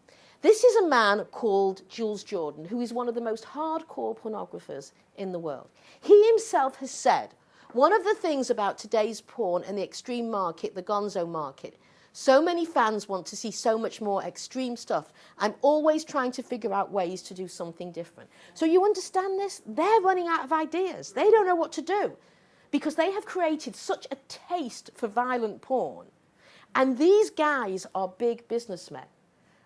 Speaker 2: this is a man called Jules Jordan, who is one of the most hardcore pornographers in the world. He himself has said, one of the things about today's porn and the extreme market, the gonzo market, so many fans want to see so much more extreme stuff. I'm always trying to figure out ways to do something different. So you understand this? They're running out of ideas. They don't know what to do because they have created such a taste for violent porn. And these guys are big businessmen.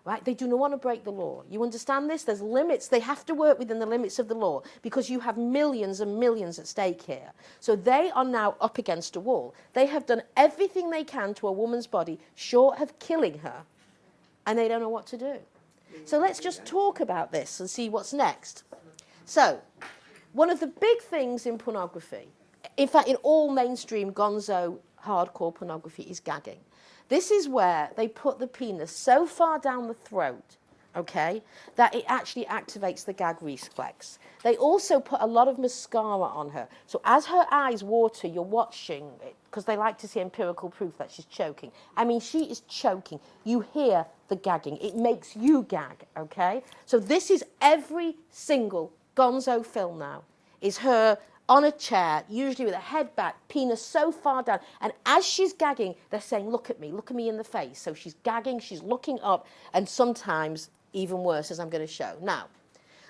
Speaker 2: Right? They do not want to break the law. You understand this? There's limits. They have to work within the limits of the law because you have millions and millions at stake here. So they are now up against a wall. They have done everything they can to a woman's body short of killing her, and they don't know what to do. So let's just talk about this and see what's next. So one of the big things in pornography, in fact, in all mainstream gonzo hardcore pornography, is gagging. This is where they put the penis so far down the throat, okay, that it actually activates the gag reflex. They also put a lot of mascara on her. So as her eyes water, you're watching it, because they like to see empirical proof that she's choking. I mean, she is choking. You hear the gagging. It makes you gag, okay? So this is every single gonzo film now, is her on a chair, usually with a head back, penis so far down. And as she's gagging, they're saying, look at me in the face. So she's gagging, she's looking up, and sometimes even worse, as I'm going to show. Now,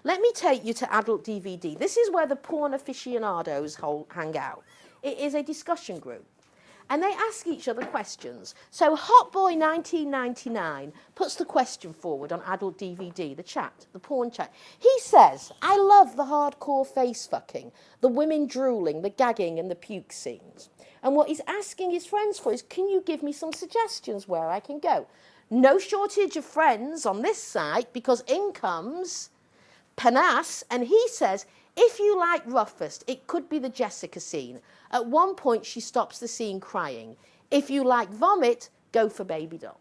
Speaker 2: let me take you to Adult DVD. This is where the porn aficionados hang out. It is a discussion group. And they ask each other questions. So Hotboy 1999 puts the question forward on Adult DVD, the chat, the porn chat. He says, I love the hardcore face fucking, the women drooling, the gagging and the puke scenes. And what he's asking his friends for is, can you give me some suggestions where I can go? No shortage of friends on this site because in comes Panas, and he says, if you like roughest, it could be the Jessica scene. At one point, she stops the scene crying. If you like vomit, go for Baby Doll.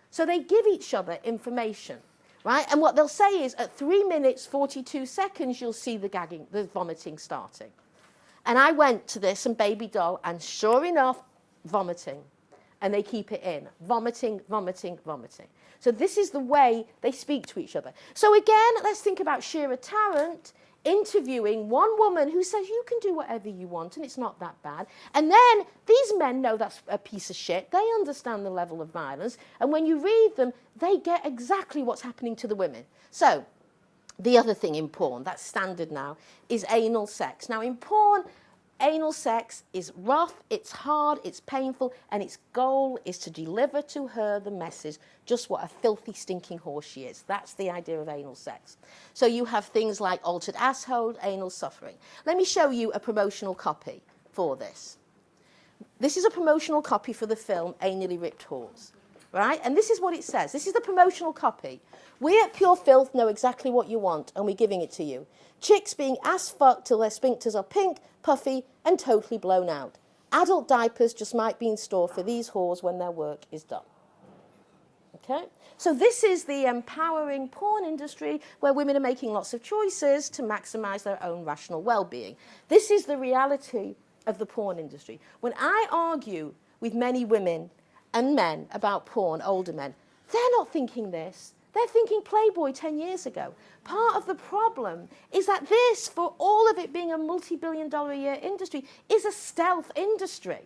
Speaker 2: So they give each other information, right? And what they'll say is, at 3 minutes, 42 seconds, you'll see the gagging, the vomiting starting. And I went to this and Baby Doll, and sure enough, vomiting. And they keep it in. Vomiting, vomiting, vomiting. So this is the way they speak to each other. So again, let's think about Shira Tarrant interviewing one woman who says, you can do whatever you want and it's not that bad. And then these men know that's a piece of shit. They understand the level of violence. And when you read them, they get exactly what's happening to the women. So the other thing in porn, that's standard now, is anal sex. Now in porn, anal sex is rough, it's hard, it's painful, and its goal is to deliver to her the message, just what a filthy, stinking whore she is. That's the idea of anal sex. So you have things like altered asshole, anal suffering. Let me show you a promotional copy for this. This is a promotional copy for the film Anally Ripped Whores, right? And this is what it says. This is the promotional copy. We at Pure Filth know exactly what you want, and we're giving it to you. Chicks being ass-fucked till their sphincters are pink, puffy, and totally blown out. Adult diapers just might be in store for these whores when their work is done. Okay? So this is the empowering porn industry where women are making lots of choices to maximize their own rational well-being. This is the reality of the porn industry. When I argue with many women and men about porn, older men, they're not thinking this. They're thinking Playboy 10 years ago. Part of the problem is that this, for all of it being a multi-billion-dollar a year industry, is a stealth industry.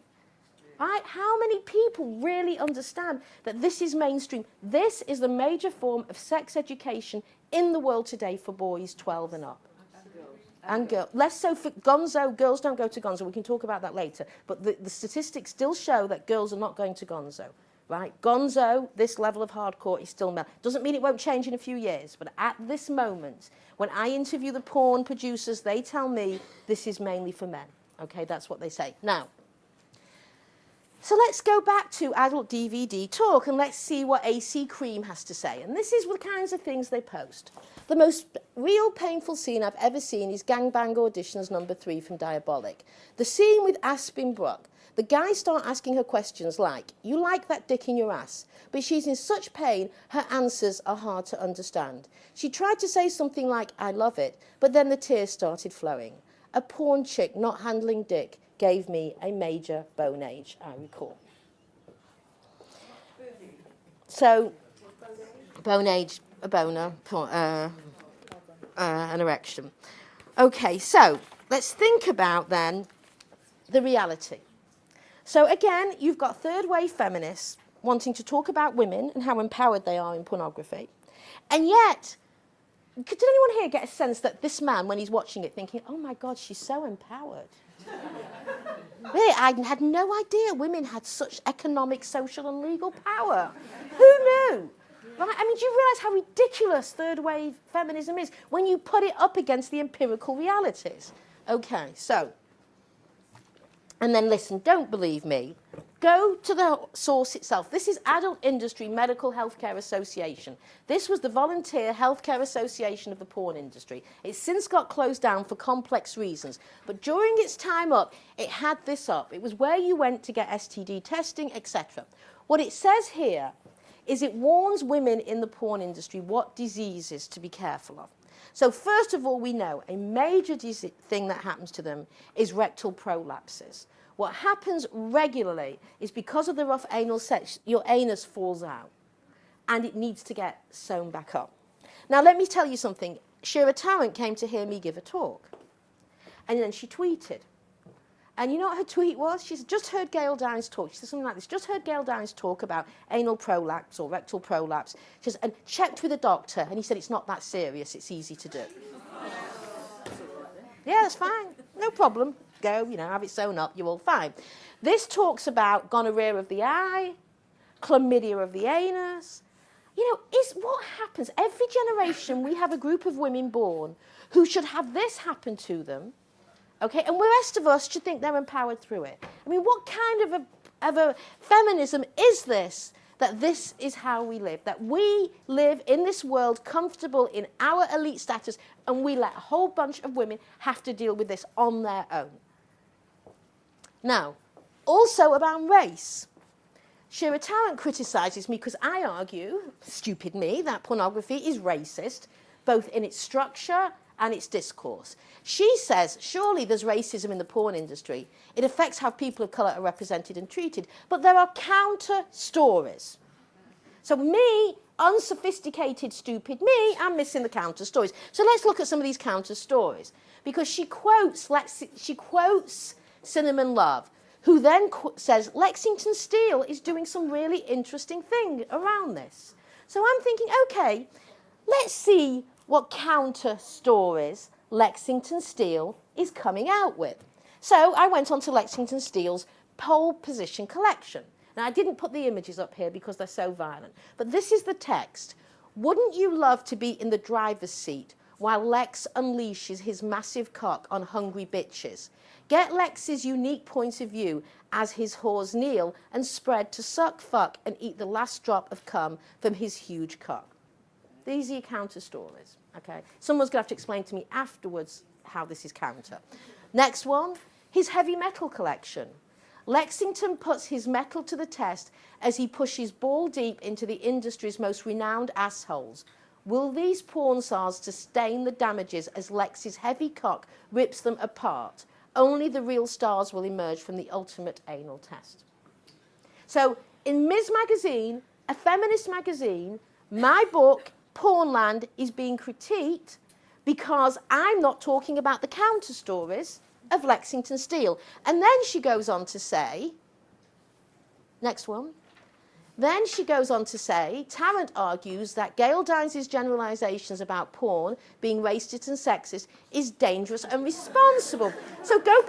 Speaker 2: Right? How many people really understand that this is mainstream? This is the major form of sex education in the world today for boys 12 and up. And girls. Less so for Gonzo. Girls don't go to Gonzo. We can talk about that later. But the statistics still show that girls are not going to Gonzo. Right? Gonzo, this level of hardcore, is still male. Doesn't mean it won't change in a few years. But at this moment, when I interview the porn producers, they tell me this is mainly for men. Okay, that's what they say. Now, so let's go back to adult DVD talk and let's see what AC Cream has to say. And this is the kinds of things they post. The most real painful scene I've ever seen is Gangbang Auditions number 3 from Diabolic. The scene with Aspen Brook. The guys start asking her questions like, you like that dick in your ass? But she's in such pain, her answers are hard to understand. She tried to say something like, I love it, but then the tears started flowing. A porn chick not handling dick gave me a major bone age, I recall. So, bone age, a boner, an erection. Okay, so let's think about then the reality. So again, you've got third wave feminists wanting to talk about women and how empowered they are in pornography. And yet, did anyone here get a sense that this man, when he's watching it, thinking, oh my God, she's so empowered? Really, I had no idea women had such economic, social and legal power. Who knew? Right? I mean, do you realise how ridiculous third wave feminism is when you put it up against the empirical realities? Okay, so, and then listen, don't believe me. Go to the source itself. This is Adult Industry Medical Healthcare Association. This was the volunteer healthcare association of the porn industry. It's since got closed down for complex reasons. But during its time up, it had this up. It was where you went to get STD testing, etc. What it says here is it warns women in the porn industry what diseases to be careful of. So first of all, we know a major thing that happens to them is rectal prolapses. What happens regularly is because of the rough anal sex, your anus falls out and it needs to get sewn back up. Now, let me tell you something. Shira Tarrant came to hear me give a talk and then she tweeted. And you know what her tweet was? She said, just heard Gail Dines talk. She said something like this, just heard Gail Dines talk about anal prolapse or rectal prolapse. She says, and checked with a doctor and he said, it's not that serious, it's easy to do. Yeah, that's fine, no problem. Go, you know, have it sewn up, you're all fine. This talks about gonorrhea of the eye, chlamydia of the anus. You know, is what happens, every generation we have a group of women born who should have this happen to them, okay, and the rest of us should think they're empowered through it. I mean, what kind of a feminism is this, that this is how we live, that we live in this world comfortable in our elite status and we let a whole bunch of women have to deal with this on their own. Now, also about race. Shira Tarrant criticises me because I argue, stupid me, that pornography is racist, both in its structure and its discourse. She says, surely there's racism in the porn industry. It affects how people of colour are represented and treated. But there are counter stories. So me, unsophisticated, stupid me, I'm missing the counter stories. So let's look at some of these counter stories. Because she quotes Cinnamon Love, who then says Lexington Steel is doing some really interesting thing around this. So I'm thinking, okay, let's see what counter stories Lexington Steel is coming out with. So I went on to Lexington Steel's pole position collection. Now, I didn't put the images up here because they're so violent, but this is the text. Wouldn't you love to be in the driver's seat while Lex unleashes his massive cock on hungry bitches? Get Lex's unique point of view as his whores kneel and spread to suck, fuck, and eat the last drop of cum from his huge cock. These are your counter stories, okay? Someone's going to have to explain to me afterwards how this is counter. Next one, his heavy metal collection. Lexington puts his metal to the test as he pushes ball deep into the industry's most renowned assholes. Will these porn stars sustain the damages as Lex's heavy cock rips them apart? Only the real stars will emerge from the ultimate anal test. So in Ms. Magazine, a feminist magazine, my book, Pornland, is being critiqued because I'm not talking about the counter stories of Lexington Steele. And then she goes on to say, next one. Then she goes on to say, Tarrant argues that Gail Dines' generalisations about porn being racist and sexist is dangerous and responsible. So go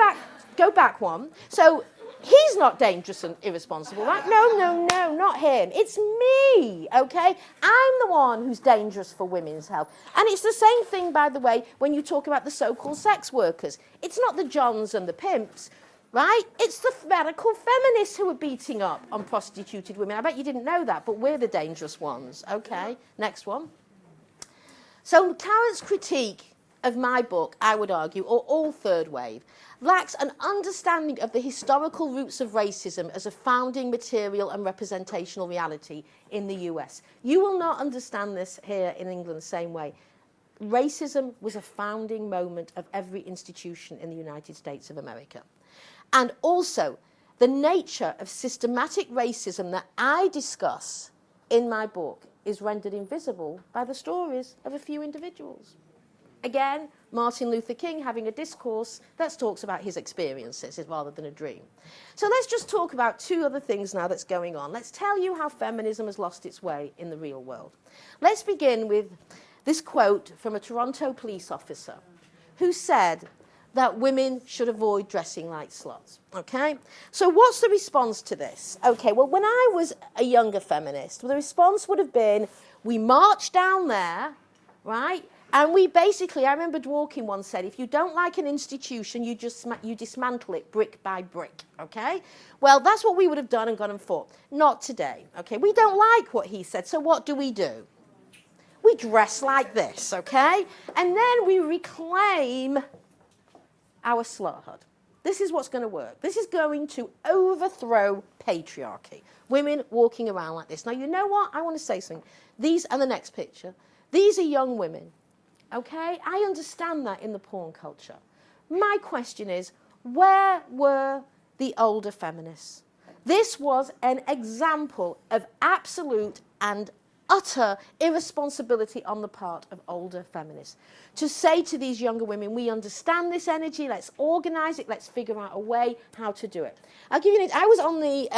Speaker 2: back one. So he's not dangerous and irresponsible, right? No, not him. It's me, okay? I'm the one who's dangerous for women's health. And it's the same thing, by the way, when you talk about the so-called sex workers. It's not the Johns and the pimps, right? It's the radical feminists who are beating up on prostituted women. I bet you didn't know that, but we're the dangerous ones. Okay, next one. So Tarrant's critique of my book, I would argue, or all third wave, lacks an understanding of the historical roots of racism as a founding material and representational reality in the US. You will not understand this here in England the same way. Racism was a founding moment of every institution in the United States of America. And also, the nature of systematic racism that I discuss in my book is rendered invisible by the stories of a few individuals. Again, Martin Luther King having a discourse that talks about his experiences rather than a dream. So let's just talk about two other things now that's going on. Let's tell you how feminism has lost its way in the real world. Let's begin with this quote from a Toronto police officer who said that women should avoid dressing like sluts, okay? So what's the response to this? Okay, well, when I was a younger feminist, the response would have been, we marched down there, right? And we basically, I remember Dworkin once said, if you don't like an institution, you dismantle it brick by brick, okay? Well, that's what we would have done and gone and fought. Not today, okay? We don't like what he said, so what do? We dress like this, okay? And then we reclaim our sluthood. This is what's going to work. This is going to overthrow patriarchy. Women walking around like this. Now, you know what? I want to say something. These are the next picture. These are young women, okay? I understand that in the porn culture. My question is, where were the older feminists? This was an example of absolute and utter irresponsibility on the part of older feminists. To say to these younger women, we understand this energy, let's organise it, let's figure out a way how to do it. I'll give you I was on the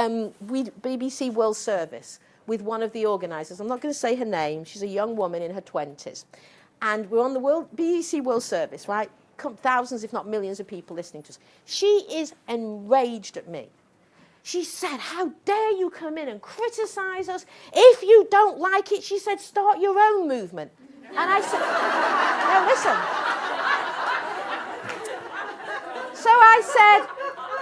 Speaker 2: BBC World Service with one of the organisers. I'm not going to say her name. She's a young woman in her 20s. And we're on the BBC World Service, right? Thousands, if not millions of people listening to us. She is enraged at me. She said, how dare you come in and criticise us? If you don't like it, she said, start your own movement. And I said, no, listen. So I said,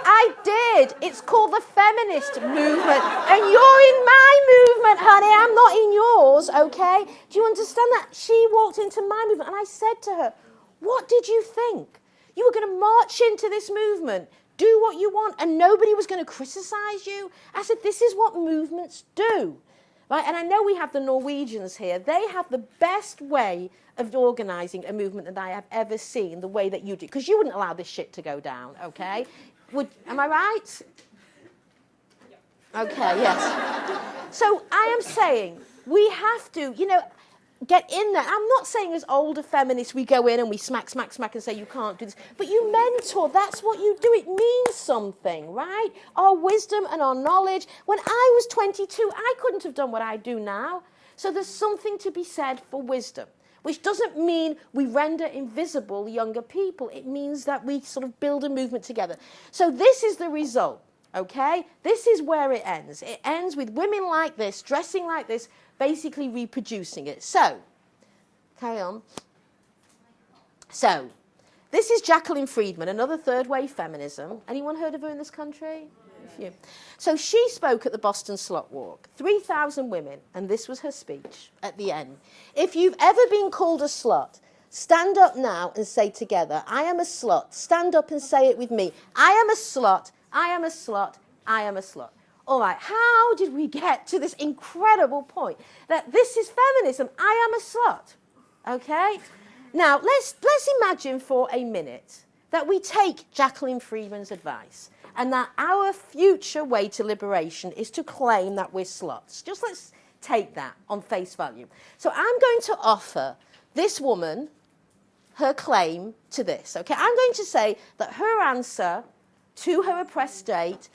Speaker 2: I did. It's called the feminist movement. And you're in my movement, honey. I'm not in yours, okay? Do you understand that? She walked into my movement and I said to her, what did you think? You were going to march into this movement, do what you want, and nobody was going to criticise you? I said, this is what movements do. Right? And I know we have the Norwegians here. They have the best way of organising a movement that I have ever seen, the way that you do. Because you wouldn't allow this shit to go down, okay? Am I right? Okay, yes. So I am saying we have to, get in there. I'm not saying as older feminists we go in and we smack and say you can't do this. But you mentor. That's what you do. It means something, right? Our wisdom and our knowledge. When I was 22, I couldn't have done what I do now. So there's something to be said for wisdom, which doesn't mean we render invisible younger people. It means that we sort of build a movement together. So this is the result, okay? This is where it ends. It ends with women like this, dressing like this, basically reproducing it. So, carry on. So, this is Jacqueline Friedman, another third-wave feminism. Anyone heard of her in this country? A few. So she spoke at the Boston Slut Walk. 3,000 women, and this was her speech at the end. If you've ever been called a slut, stand up now and say together, I am a slut. Stand up and say it with me. I am a slut, I am a slut, I am a slut. All right, how did we get to this incredible point that this is feminism? I am a slut, okay? Now, let's imagine for a minute that we take Jacqueline Freeman's advice and that our future way to liberation is to claim that we're sluts. Just let's take that on face value. So I'm going to offer this woman her claim to this, okay? I'm going to say that her answer to her oppressed state,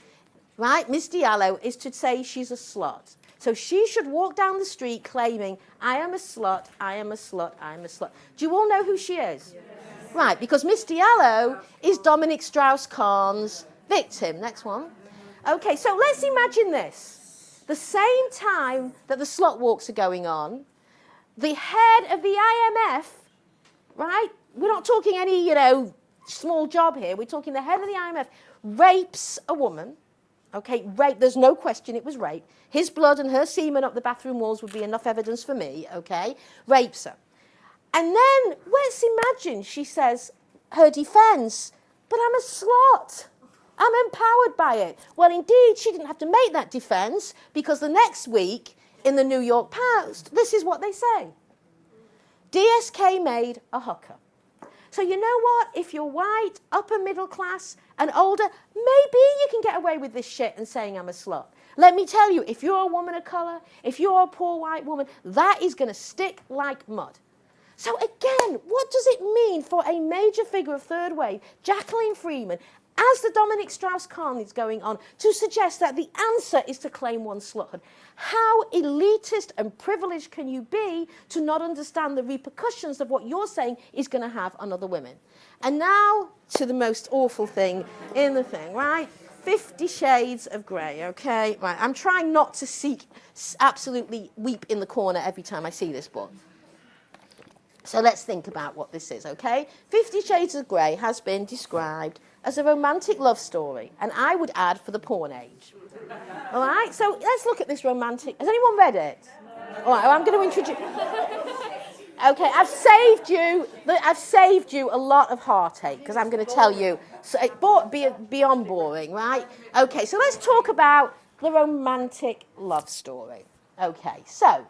Speaker 2: right, Miss Diallo, is to say she's a slut. So she should walk down the street claiming, I am a slut, I am a slut, I am a slut. Do you all know who she is? Yes. Right, because Miss Diallo is Dominic Strauss-Kahn's victim. Next one. Okay, so let's imagine this. The same time that the slut walks are going on, the head of the IMF, right? We're not talking any, small job here. We're talking the head of the IMF rapes a woman. Okay, rape, there's no question it was rape. His blood and her semen up the bathroom walls would be enough evidence for me, okay? Rapes her. And then, let's imagine she says, her defense, but I'm a slut. I'm empowered by it. Well, indeed, she didn't have to make that defense because the next week in the New York Post, this is what they say. DSK made a hooker. So you know what? If you're white, upper middle class, and older, maybe you can get away with this shit and saying I'm a slut. Let me tell you, if you're a woman of colour, if you're a poor white woman, that is going to stick like mud. So again, what does it mean for a major figure of third wave, Jacqueline Freeman, as the Dominic Strauss-Kahn is going on, to suggest that the answer is to claim one's sluthood? How elitist and privileged can you be to not understand the repercussions of what you're saying is going to have on other women? And now to the most awful thing in the thing, right? 50 Shades of Grey, okay? Right, I'm trying not to absolutely weep in the corner every time I see this book. So let's think about what this is, okay? 50 Shades of Grey has been described as a romantic love story, and I would add for the porn age. All right, so let's look at this romantic. Has anyone read it? All right, I'm going to introduce. Okay, I've saved you a lot of heartache because I'm going to tell you. So beyond boring, right? Okay, so let's talk about the romantic love story. Okay, so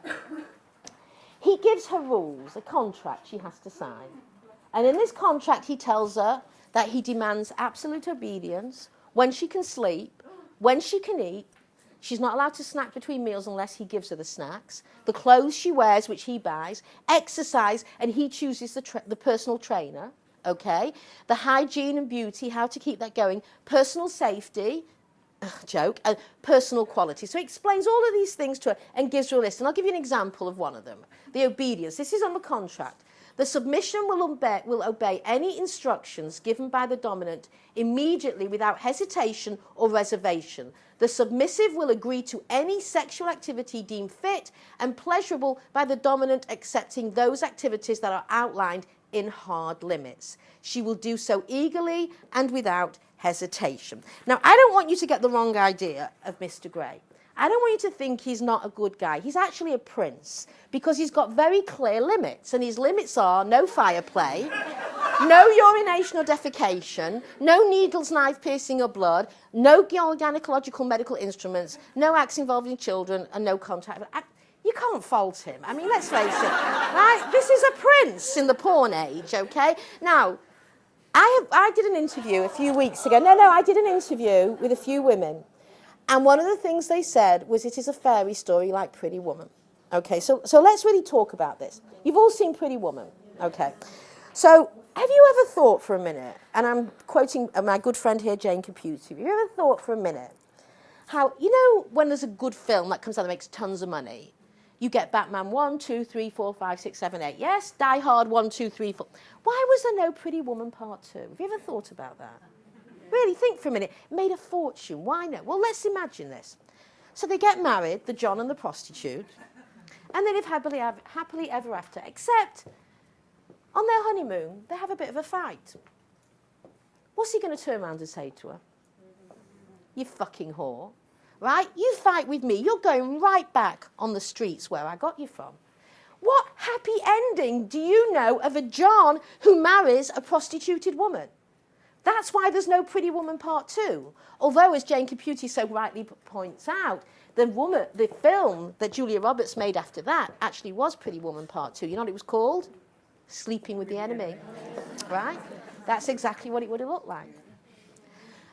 Speaker 2: he gives her rules, a contract she has to sign, and in this contract he tells her that he demands absolute obedience, when she can sleep, when she can eat. She's not allowed to snack between meals unless he gives her the snacks. The clothes she wears, which he buys. Exercise, and he chooses the personal trainer. Okay? The hygiene and beauty, how to keep that going. Personal safety, joke, and personal quality. So he explains all of these things to her and gives her a list. And I'll give you an example of one of them. The obedience. This is on the contract. The submission will obey any instructions given by the dominant immediately without hesitation or reservation. The submissive will agree to any sexual activity deemed fit and pleasurable by the dominant, accepting those activities that are outlined in hard limits. She will do so eagerly and without hesitation. Now, I don't want you to get the wrong idea of Mr. Grey. I don't want you to think he's not a good guy. He's actually a prince because he's got very clear limits. And his limits are no fire play, no urination or defecation, no needles, knife piercing or blood, no gynecological medical instruments, no acts involving children, and no contact. You can't fault him. I mean, let's face it, right? This is a prince in the porn age, okay? Now, I did an interview a few weeks ago. I did an interview with a few women. And one of the things they said was it is a fairy story like Pretty Woman. Okay, so let's really talk about this. You've all seen Pretty Woman. Okay. So have you ever thought for a minute, and I'm quoting my good friend here, Jane Caputi, have you ever thought for a minute how, when there's a good film that comes out that makes tons of money, you get Batman 1, 2, 3, 4, 5, 6, 7, 8. Yes, Die Hard 1, 2, 3, 4. Why was there no Pretty Woman Part 2? Have you ever thought about that? Really, think for a minute. Made a fortune. Why not? Well, let's imagine this. So they get married, the John and the prostitute, and they live happily ever after, except on their honeymoon, they have a bit of a fight. What's he going to turn around and say to her? You fucking whore. Right? You fight with me. You're going right back on the streets where I got you from. What happy ending do you know of a John who marries a prostituted woman? That's why there's no Pretty Woman Part 2. Although, as Jane Caputi so rightly points out, the film that Julia Roberts made after that actually was Pretty Woman Part 2. You know what it was called? Sleeping with the Enemy. Right? That's exactly what it would have looked like.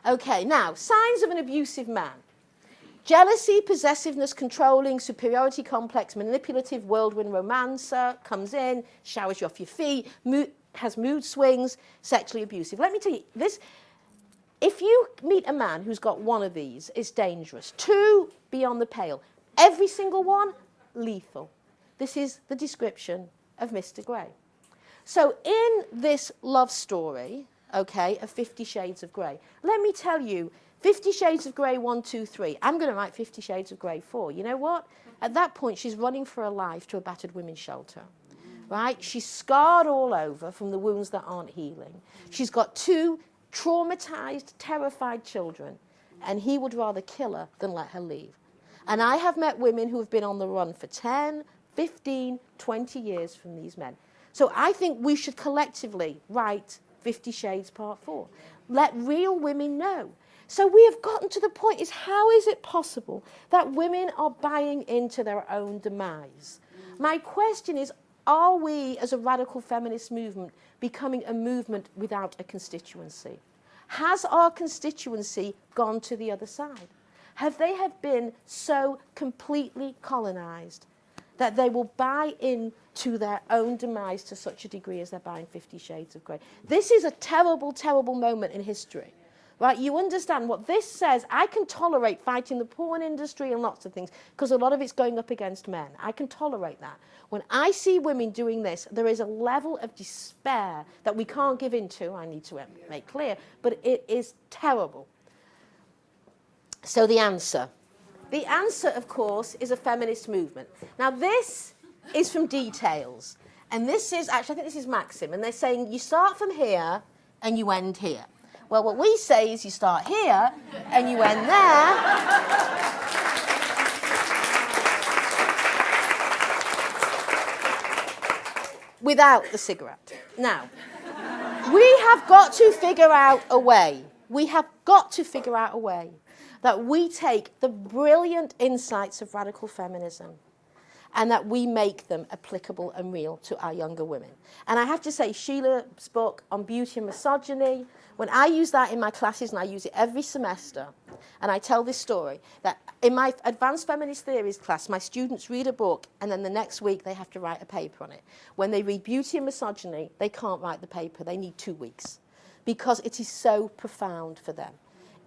Speaker 2: Okay, now, signs of an abusive man. Jealousy, possessiveness, controlling, superiority complex, manipulative, whirlwind romancer, comes in, showers you off your feet, has mood swings, sexually abusive. Let me tell you, this, if you meet a man who's got one of these, it's dangerous. 2, beyond the pale. Every single one, lethal. This is the description of Mr. Grey. So in this love story, okay, of 50 Shades of Grey, let me tell you, 50 Shades of Grey 1, 2, 3. I'm going to write 50 Shades of Grey 4. You know what? At that point, she's running for her life to a battered women's shelter. Right? She's scarred all over from the wounds that aren't healing. She's got 2 traumatized, terrified children, and he would rather kill her than let her leave. And I have met women who have been on the run for 10, 15, 20 years from these men. So I think we should collectively write 50 Shades Part 4. Let real women know. So we have gotten to the point, is how is it possible that women are buying into their own demise? My question is, are we, as a radical feminist movement, becoming a movement without a constituency? Has our constituency gone to the other side? Have been so completely colonized that they will buy into their own demise to such a degree as they're buying 50 Shades of Grey? This is a terrible, terrible moment in history. Right, you understand what this says. I can tolerate fighting the porn industry and lots of things because a lot of it's going up against men. I can tolerate that. When I see women doing this, there is a level of despair that we can't give into, I need to make clear, but it is terrible. So the answer, of course, is a feminist movement. Now this is from Details, and this is, actually I think this is Maxim, and they're saying you start from here and you end here. Well, what we say is you start here and you end there. Without the cigarette. Now, we have got to figure out a way. We have got to figure out a way that we take the brilliant insights of radical feminism and that we make them applicable and real to our younger women. And I have to say, Sheila's book on beauty and misogyny, when I use that in my classes, and I use it every semester, and I tell this story, that in my advanced feminist theories class, my students read a book, and then the next week they have to write a paper on it. When they read beauty and misogyny, they can't write the paper. They need 2 weeks, because it is so profound for them.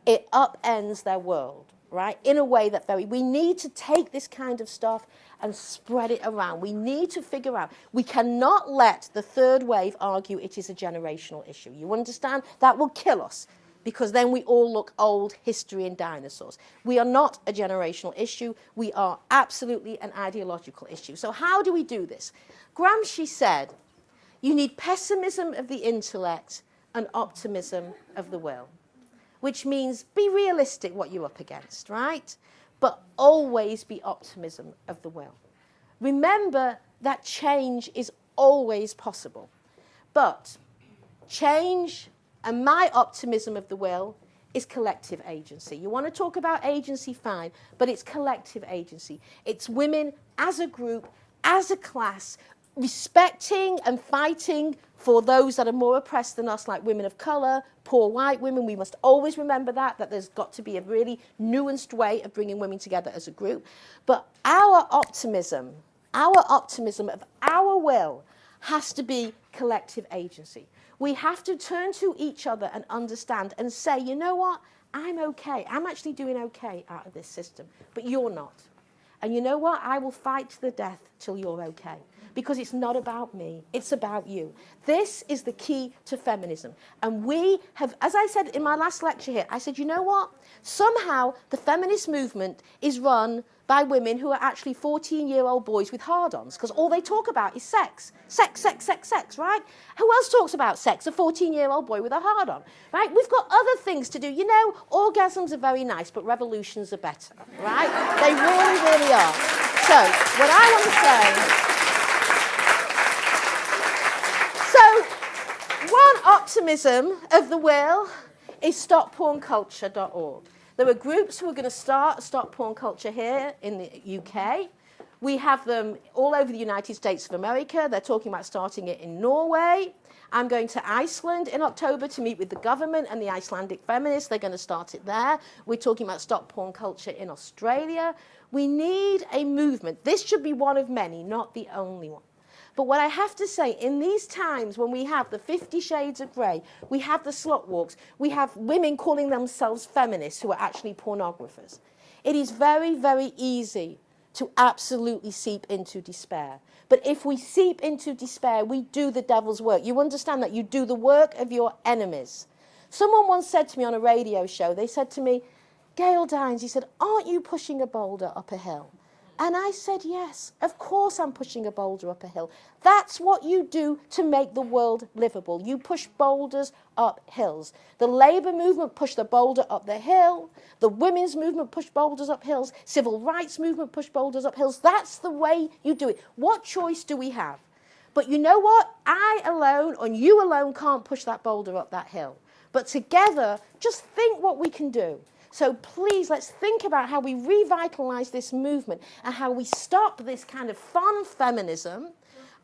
Speaker 2: It upends their world, right, in a way that we need to take this kind of stuff and spread it around. We need to figure out, we cannot let the third wave argue it is a generational issue. You understand? That will kill us, because then we all look old, history and dinosaurs. We are not a generational issue. We are absolutely an ideological issue. So how do we do this? Gramsci said, you need pessimism of the intellect and optimism of the will, which means be realistic what you're up against, right? But always be optimism of the will. Remember that change is always possible. But change and my optimism of the will is collective agency. You want to talk about agency, fine, but it's collective agency. It's women as a group, as a class, respecting and fighting for those that are more oppressed than us, like women of colour, poor white women. We must always remember that there's got to be a really nuanced way of bringing women together as a group. But our optimism of our will has to be collective agency. We have to turn to each other and understand and say, you know what, I'm okay. I'm actually doing okay out of this system, but you're not. And you know what, I will fight to the death till you're okay. Because it's not about me, it's about you. This is the key to feminism. And we have, as I said in my last lecture here, I said, you know what? Somehow the feminist movement is run by women who are actually 14-year-old boys with hard-ons, because all they talk about is sex. Sex, sex, sex, sex, right? Who else talks about sex? A 14-year-old boy with a hard-on, right? We've got other things to do. You know, orgasms are very nice, but revolutions are better, right? They really, really are. So, what I want to say... One optimism of the will is stoppornculture.org. There are groups who are going to start Stop Porn Culture here in the UK. We have them all over the United States of America. They're talking about starting it in Norway. I'm going to Iceland in October to meet with the government and the Icelandic feminists. They're going to start it there. We're talking about stop porn culture in Australia. We need a movement. This should be one of many, not the only one. But what I have to say, in these times when we have the 50 Shades of Grey, we have the slut walks, we have women calling themselves feminists who are actually pornographers, it is very, very easy to absolutely seep into despair. But if we seep into despair, we do the devil's work. You understand that? You do the work of your enemies. Someone once said to me on a radio show, they said to me, Gail Dines, he said, aren't you pushing a boulder up a hill? And I said, yes, of course I'm pushing a boulder up a hill. That's what you do to make the world livable. You push boulders up hills. The Labour movement pushed the boulder up the hill. The women's movement pushed boulders up hills. Civil rights movement pushed boulders up hills. That's the way you do it. What choice do we have? But you know what? I alone and you alone can't push that boulder up that hill. But together, just think what we can do. So please, let's think about how we revitalise this movement and how we stop this kind of fun feminism,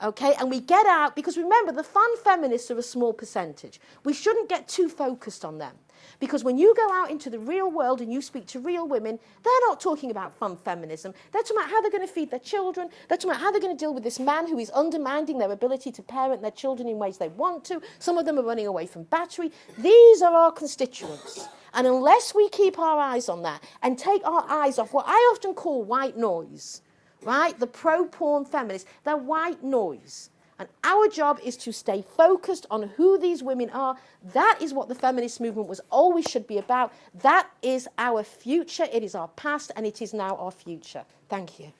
Speaker 2: okay, and we get out, because remember, the fun feminists are a small percentage. We shouldn't get too focused on them, because when you go out into the real world and you speak to real women, they're not talking about fun feminism. They're talking about how they're going to feed their children. They're talking about how they're going to deal with this man who is undermining their ability to parent their children in ways they want to. Some of them are running away from battery. These are our constituents. And unless we keep our eyes on that and take our eyes off what I often call white noise, right? The pro-porn feminists, they're white noise. And our job is to stay focused on who these women are. That is what the feminist movement was always should be about. That is our future. It is our past, and it is now our future. Thank you.